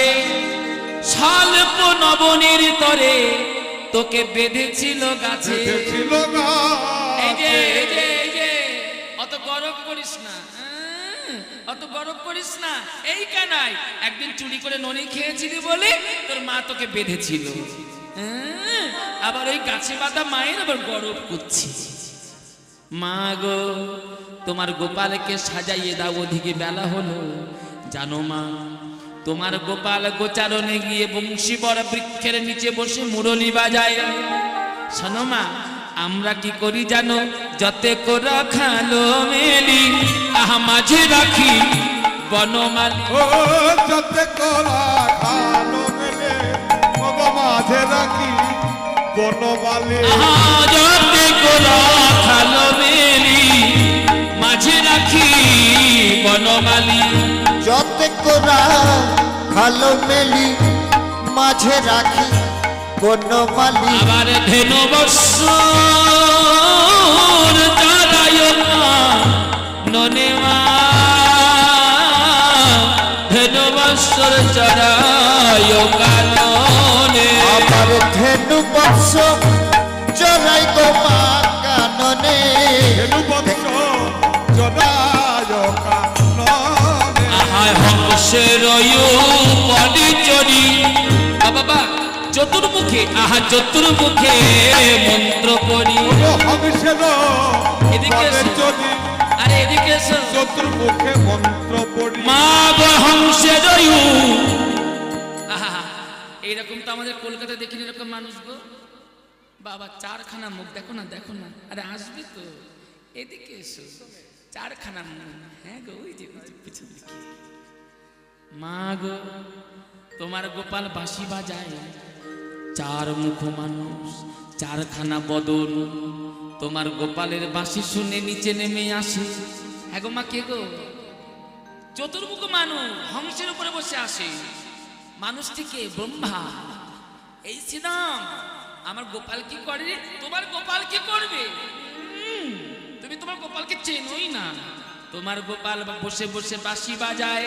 স্বল্প নবনীর তরে তোকে বেঁধেছিল গাছে ছিল না এই যে এই যে এই যে অত গরম করিস না অত গরম করিস না এই কানাই একদিন চুরি করে ননি খেয়েছিলি বলে তোর মা তোকে বেঁধেছিল আবার ওই গাছে বাঁধা মায়ের আবার গরম করছি মা গো তোমার গোপালকে সাজাইয়ে দাও ওদিকে বেলা হলো জানো মা তোমার গোপাল গোচারণে গিয়ে বংশী বড় বৃক্ষের নিচে বসে মুরলি বাজায় শোনো মা আমরা কি করি জানো যতে করে খালো মেলি আহা মাঝে রাখি বনমালী ও যতে কলা খালো মেলে মগ মাঝে রাখি বনমালী আহা যতে করে খালো মেলি মাঝে রাখি বনমালী যতে কোরা খালো মেলি মাঝে রাখি বনমালী আবার ধেনু বৎসর চারায় ননে মা ধেনু বৎসর চারায় কাননে আমার ধেনু বৎস চড়াই গো মা কাননে হেনু বৎস জনায় কাননে আহায় হংসের পরিচরি বাবা চতুর্মুখে আহা চতুর্মুখে মন্ত্র করি ও হংসের এদিকে এসো। যদি আরে এদিকে এসো চতুর্মুখে মন্ত্র পড়ি মা গো হংসের আহা এইরকম তো আমাদের কলকাতায় দেখিনি এরকম মানুষ গো বাবা চারখানা মুখ দেখো না আরে আসবে তো এদিকে এসো চারখানা মুখ হ্যাঁ গো ওই যে পিছন দিকে মা গো তোমার গোপাল বাঁশি বাজায় চার মুখ মানুষ চারখানা বদন তোমার গোপালের বাঁশি শুনে নিচে নেমে আসে হ্যাঁ গো মা কে গো চতুর্মুখ মানুষ হংসের উপরে বসে আসে মানুষ থেকে ব্রহ্মা এই শ্রীরাম আমার গোপাল কি করে তোমার গোপাল কি করবে তুমি তোমার গোপালকে চেনোই না তোমার গোপাল বসে বসে বাঁশি বাজায়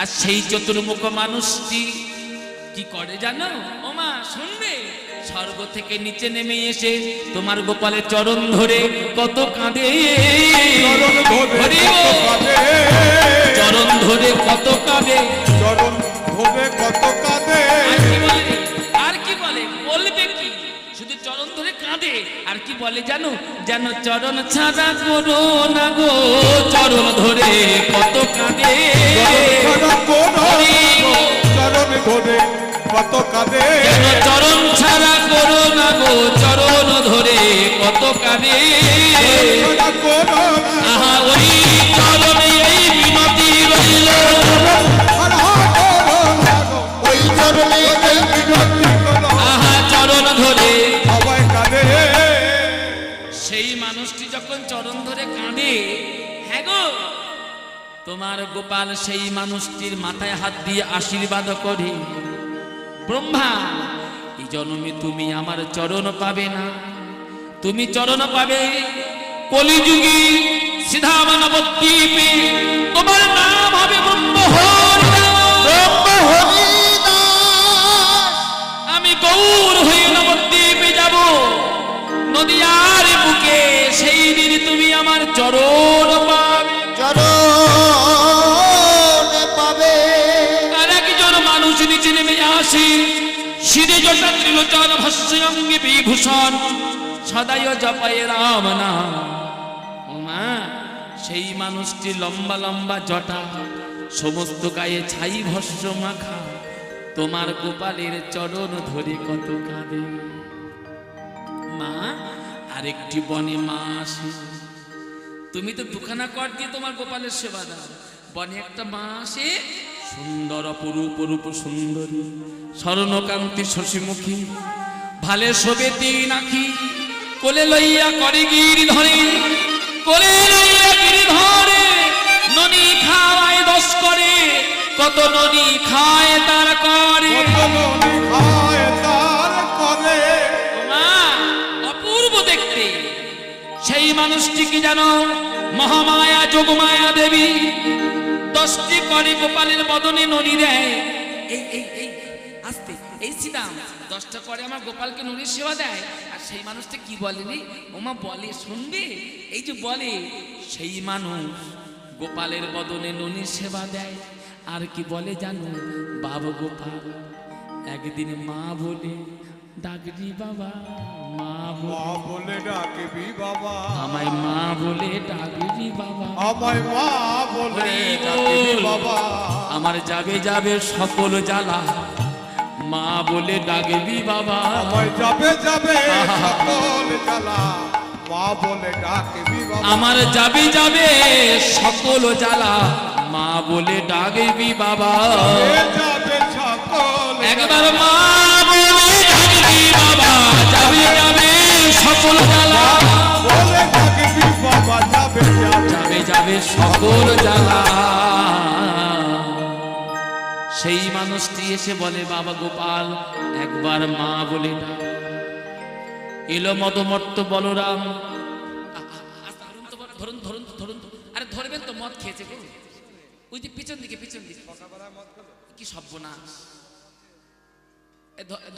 আর সেই চতুর্মুখ মানুষটি কি করে জানো ও মা শুনবে স্বর্গ থেকে নিচে নেমে এসে তোমার গোপালের চরণ ধরে কত কাঁদে চরণ ধরে হরি কত ও। কাঁদে, চরণ ধরে কত কাঁদে চরণ ধরে কত কাঁদে আর কি বলে? আর কি বলে? বলবে কি? শুধু চরণ ধরে কাঁদে। আর কি বলে জানো? যেন চরণ ছাড়া করো না গো, চরণ ধরে কত কাঁদে। চরণ ধরে কত কাঁদে যেন চরণ ছাড়া করো না গো, চরণ ধরে কত কাঁদে। আহা ওই চরণে এই বিনতি রইল, ওই চরণে এই আহা চরণ ধরে। সবাই কাঁদে সেই মানুষটি যখন চরণ ধরে কাঁদে, হ্যাঁ গো, তোমার গোপাল সেই মানুষটির মাথায় হাত দিয়ে আশীর্বাদ করে, ব্রহ্মা এই জন্মে তুমি আমার চরণ পাবে না, তুমি চরণ পাবে কলিযুগী সিধা মানবদ্বীপে, তোমার নাম হবে আমি গৌর হয়ে নবদ্বীপে যাব, নদিয়ার বুকে সেই দিন তুমি আমার চরণ পাবে। চরণে পাবে। আর একজন মানুষ নিচে নেমে আসে, শিরে জটা ত্রিলোচন ভস্মে অঙ্গে বিভূষণ, সদায় জপায় রাম নাম। ওমা সেই মানুষটি লম্বা লম্বা জটা, সমস্ত গায়ে ছাই ভস্ম মাখা, তোমার গোপালের চরণ ধরে কত কাঁদে। মা আরেকটি বনে মা আসে, তুমি তো দুখানা কর দিয়ে তোমার গোপালের সেবা দাও, বনে একটা মা আসে, সুন্দর অপরূপ রূপ সুন্দরী, স্বর্ণকান্তি শশীমুখী, ভালে শোভে তিন আঁখি, কোলে লইয়া করে গিরি ধরে, কোলে লইয়া গিরি ধরে, ননি খাওয়ায় দশ করে, কত ননি খায় তার করে। মা অপূর্ব দেখতে সেই মানুষটি কি জানো? মহামায়া যোগমায়া দেবী, 10টি করে গোপালের বদনে ননি দেয়। এই এই এই আস্তে, এই সিদাম 10টা করে আমার গোপালকে ননির সেবা দেয়। আর সেই মানুষটা কি বলেনি? ওমা বলে, শুনবে? এই যে বলে, সেই মানুষ গোপালের বদনে ননির সেবা দেয়। আর কি বলে জানো? বাবা গোপাল একদিন মা বলে ডাকবি বাবা, মা বলে ডাকবি বাবা, আমায় মা বলে ডাকবি বাবা, আমায় মা বলে হরি ডাকবি বল। বাবা, আমার যাবে যাবে সকল জ্বালা, মা বলে ডাকবি বাবা, আমায় যাবে যাবে সকল জ্বালা, মা বলে ডাকবি বাবা, আমার যাবে যাবে সকল জ্বালা, মা বলে ডাকবি বাবা। যাবে সকল একবার মা বলে ডাকবি বাবা, যাবে যাবে সকল জ্বালা, বলে ডাকবি বাবা, যাবে যাবে যাবে যাবে সকল জ্বালা। সেই মানুষটি এসে বলে, বাবা গোপাল একবার মা বলে ডাক। এলো মদমত্ত বলরাম, ধরুন ধরুন ধরুন, আরে ধরবেন তো, মদ খেয়েছে গো, ওই যে পিছন দিকে পিছন দিকে, কি সর্বনাশ।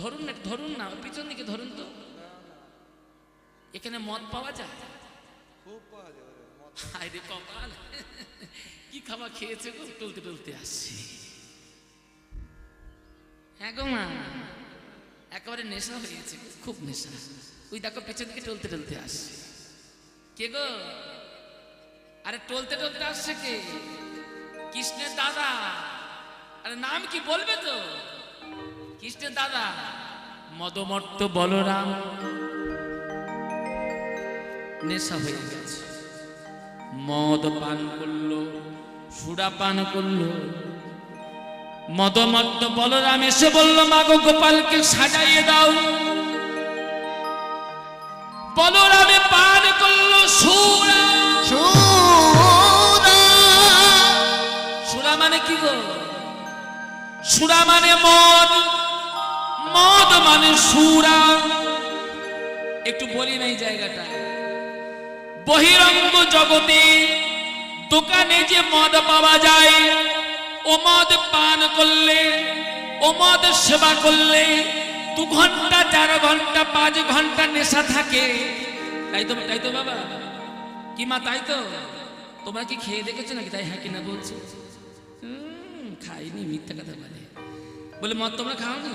ধরুন না, ধরুন না, পিছন দিকে ধরুন তো, এখানে মদ পাওয়া যায়? হায় রে কপাল, কি খাবার খেয়েছে গো, টলতে টলতে আসছে। হ্যাঁ গো মা, একেবারে নেশা হয়েছে, খুব নেশা। ওই দেখো পেছন দিকে টলতে টলতে আসছে। কে গো? আরে টলতে টলতে আসছে কে? কৃষ্ণের দাদা। আরে নাম কি বলবে তো? কৃষ্ণের দাদা মদমর্ত বলরাম নেশা হয়ে গেছে, মদ পান করলো, সুরা পান করলো। মদমত্ত বলরাম এসে বলল, মাগো গোপালকে সাজাইয়ে দাও। বলরামে পান করলো সুরা। সুরা মানে কি গো? সুরা মানে মদ, মদ মানে সুরা। একটু বলি না এই জায়গাটা, বহিরঙ্গ জগতে দোকানে যে মদ পাওয়া যায়, ও মদ পান করলে, ও মদ সেবা করলে 2 ঘন্টা 4 ঘন্টা 5 ঘন্টা নেশা থাকে। তাই তো বাবা, কি মা তাই তো? তোমরা কি খেয়ে দেখেছো নাকি? তাই হ্যাঁ কিনা বলছো? খাইনি, মিথ্যা কথা বলে। বলে মদ তোমরা খাওনি?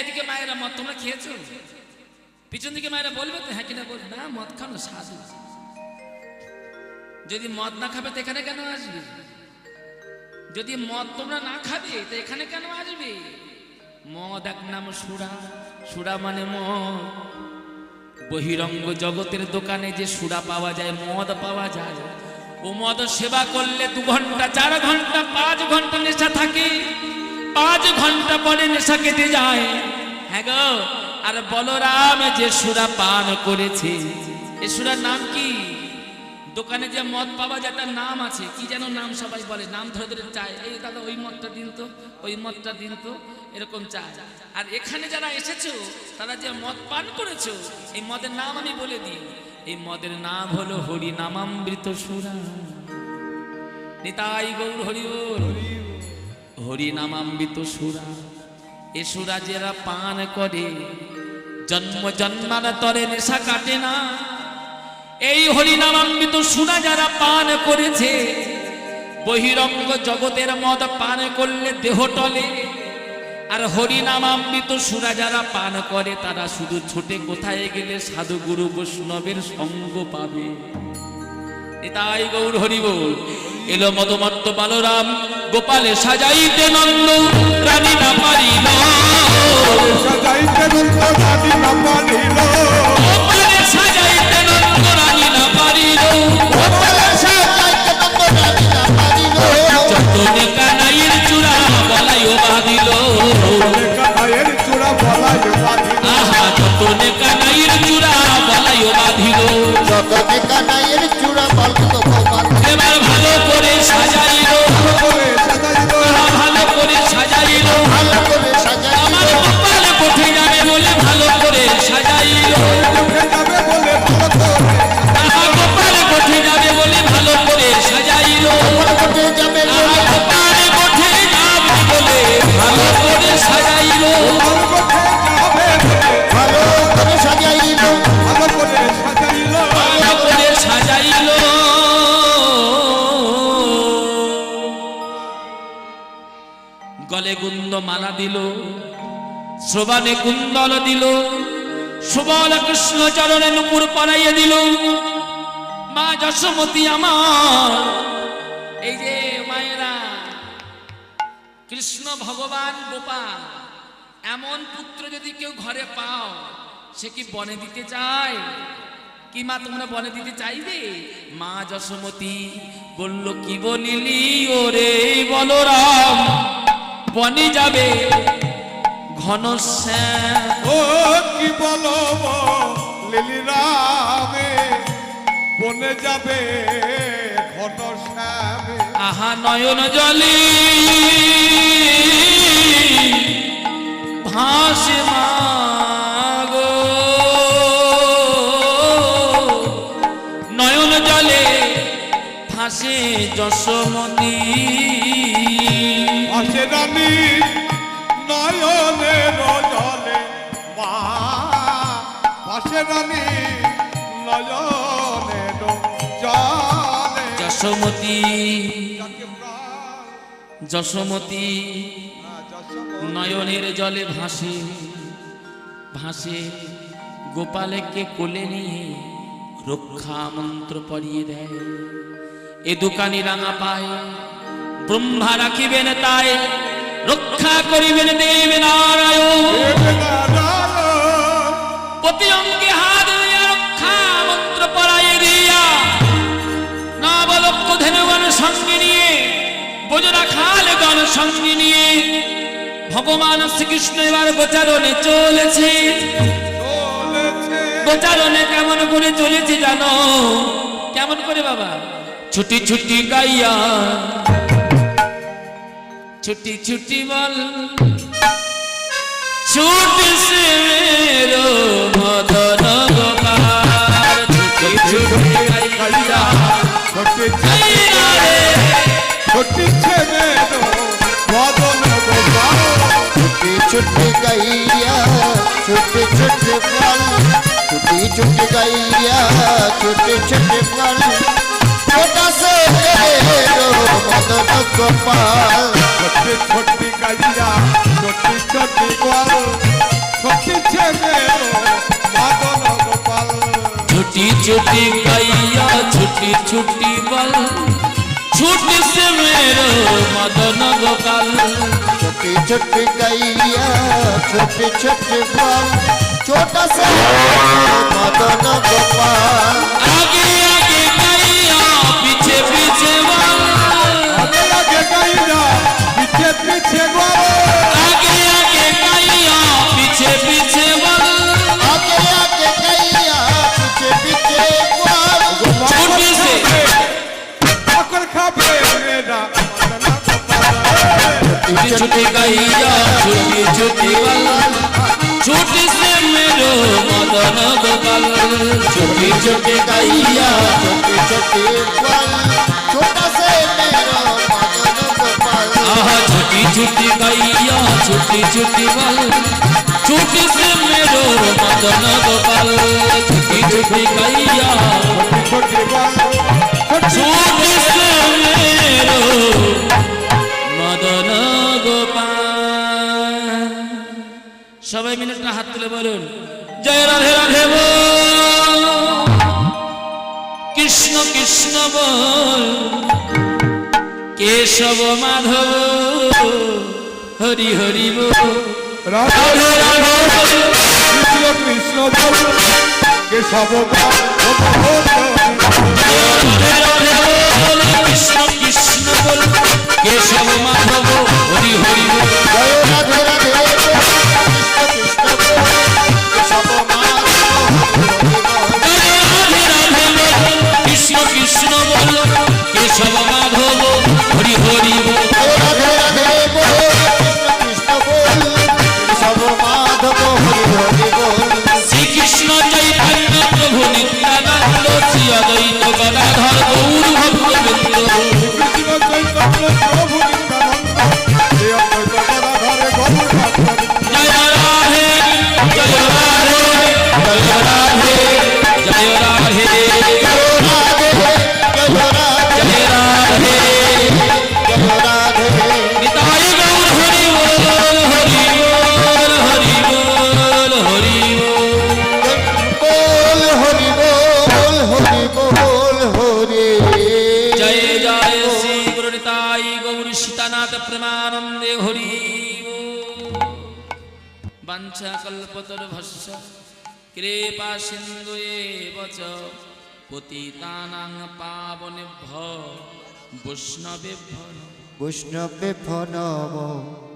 এদিকে মায়েরা মদ তোমরা খেয়েছো? পিছন দিকে মায়েরা বলবে তো হ্যাঁ কিনা বলবে না মদ খাও না সাধু। যদি মদ না খাবে তো এখানে কেন আসবে? যদি মদ তোমরা না খাবে তো এখানে কেন আসবে? মদ এক নাম সুরা, সুরা মানে মদ। বহিরঙ্গ জগতের দোকানে যে সুরা পাওয়া যায়, মদ পাওয়া যায়, ও মদ সেবা করলে 2 ঘন্টা 4 ঘন্টা 5 ঘন্টা নেশা থাকে, 5 ঘন্টা পরে নেশা কেটে যায়। হ্যাঁ গো, আর বলরাম যে সুরা পান করেছে, এ সুরার নাম কি? দোকানে যে মদ পাওয়া যায় তার নাম আছে, কি যেন নাম সবাই বলে, নাম ধরে ধরে চায়, এই দাদা ওই মদটা দিন তো, ওই মদটা দিন তো, এরকম চায়। আর এখানে যারা এসেছো তারা যে মদ পান করেছো, এই মদের নাম আমি বলে দিই, এই মদের নাম হলো হরি নামামৃত সুরা। নিতাই গৌর হরি বল। হরি নামামৃত সুরা, এ সুরা যারা পান করে জন্ম জন্মান্তরে নেশা কাটে না। এই হরিনামামৃত সুরা যারা পান করেছে, বহিরঙ্গ জগতের মদ পান করলে দেহ টলে। আর হরিনামামৃত সুরা যারা পান করে তারা শুধু ছোটে কোথায় গেলে সাধু গুরু বৈষ্ণবের সঙ্গ পাবে। তাই গৌর হরি বল। এলো মদমত্ত বালরাম, গোপালে সাজাইতে নন্দ রানী না পারিল, সাজাইতে নন্দ রানী না পারিল, গোপালে সাজাইতে নন্দ রানী না পারিল, যতনে কানাইয়ের চূড়া বলাই বাঁধিল, কানাইয়ের চূড়া বলাই বাঁধিল, আহা যতনে কানাইয়ের চূড়া বলাই বাঁধিল, যতনে কানাইয়ের চূড়া বলতো ভগবান। এবার ভালো করে সাজাইল, ভালো করে সাজাইল, ভালো করে সাজাই আমার গোপাল কোঠে যাবে বলে ভালো করে সাজাইল, যাবে বলে ভালো করে, আহা গোপাল কোঠে যাবে বলে ভালো করে সাজাইল, কোটে যাবে আহা গোপাল কোঠে যাবে বলে ভালো করে সাজাইল, ভালো করে সাজাইল, ভালো করে সাজাইল, ভালো করে সাজাইল। গলে গুন্দ মালা দিল, শ্রবণে কুন্দল দিল, সুবল কৃষ্ণ চরণে নুপুর পরাইয়ে দিল। মা যশোমতী আমার, এই যে মায়েরা, কৃষ্ণ ভগবান গোপাল এমন পুত্র যদি কেউ ঘরে পাও, সে কি বনে দিতে চায়? কি মা তোমরা বনে দিতে চাইবে? মা যশোমতী বলল কি বলিলি ওরে বলরাম, বনে যাবে ঘনশ্যাম। ও কি বলো লিলি রামে, বনে যাবে ঘন শ্যামে, আহা নয়ন জলে ভাসে মাগো, নয়ন জলে ভাসে যশোমতী, আসে রানী নয়নের জলে, মা আসে রানী নয়নের জলে, যশোমতী যাকে প্রাণ, যশোমতী যশোমতী, নয়নের জলে ভাসে ভাসে, গোপালকে কোলে নিয়ে রক্ষা মন্ত্র পড়িয়ে দেয়। এ দোকানি রাঙা পায় ব্রহ্মা রাখিবেন তাই, রক্ষা করিবেন দেব নারায়ণ। প্রতি অঙ্গে হাত দিয়া রক্ষা মন্ত্র পড়াইয়ে দিয়া, নবলক্ষ ধেনুগণ সঙ্গে নিয়ে, বজরা খালগণ সঙ্গে নিয়ে ভগবান শ্রীকৃষ্ণ এবার গোচারণে চলেছে। গোচারণে কেমন করে চলেছে জানো? কেমন করে বাবা? ছুটি ছুটি গাইয়া, ছুটি ছুটি বল, ছুটি সে মেরো মদন গোপাল, ছুটি ছুটি গাইয়া, ছোটি গাইয়া রে, ছোটি ছেমেরো বদন গোপাল, ছুটি ছুটি গাইয়া, ছুটি ছুটি ফল, ছুটি ছুটি গাইয়া, ছুটি ছুটি ফল, छोटा से मेरो मदन गोपाल छोटी छोटी गैया छोटी छोटी ग्वाल छोटी छे मेरो मदन गोपाल छोटी छोटी गैया छोटी छोटी बल छोटी से मेरो मदन गोपाल छोटी छोटी गैया छोटी छोटी बाल छोटा से मदन गोपाल आगे आगे गैया पीछे पीछे बल आगे आगे गैया पीछे पीछे ग्वाल आगे आगे गैया पीछे पीछे बल आगे आगे गैया पीछे पीछे ग्वाल छोटी से ठोकर खाबे मेरा मदन गोपाल छोटी छोटी गैया छोटी छोटी बल छोटी से मेरो मदन गोपाल छोटी छोटी गैया छोटी छोटी ग्वाल छोटा से मेरो मदन गोपाल आहा छोटी छोटी गैया छोटी छोटी बल छोटी से मेरो मदन गोपाल छोटी छोटी गैया छोटी ग्वाल छोटी से मेरो मदन गोपाल সবাই মিলে একটা হাত তুলে বলুন জয় রাধে রাধে বল কৃষ্ণ কৃষ্ণ বল কেশব মাধব হরি হরি বল রাধে রাধে রাধে বল কৃষ্ণ কৃষ্ণ বল কেশব রাধে রাধে বল কৃষ্ণ কৃষ্ণ বল কেশব মাধব হরি হরি বল জয় রাধে রাধে কৃষ্ণ কৃষ্ণ সব কৃষ্ণ কৃষ্ণ বল কেশব মাধব হরি হরি বল রাধে রাধে বল কৃষ্ণ কৃষ্ণ বল সব মাধব হরি হরি বল শ্রীকৃষ্ণ চৈতন্য প্রভু নিত্যানন্দ শ্রী অদ্বৈত গদাধর গৌর ভক্তবৃন্দ কৃষ্ণ চৈতন্য প্রভু নিত্যানন্দ এই অদ্বৈত গদাধরে গৌর ভক্তবৃন্দ জয় রাধে জয় রাধে জয় রাধে জয় রাধে রাধে জয় রাধে জয় রাধে জয় রাধে নিতাই গৌর হরি বল হরি বল হরি বল হরি বল बोल हरि बोल हरि बोल हरि जय जय श्री गुरु निताई गौर सीतानाथ प्रेमानंदे हरि वंशा कल्पतरुभ्यश्च कृपा सिन्धु एव च पतितानां पावनेभ्यो वैष्णवेभ्यो वैष्णवे नमो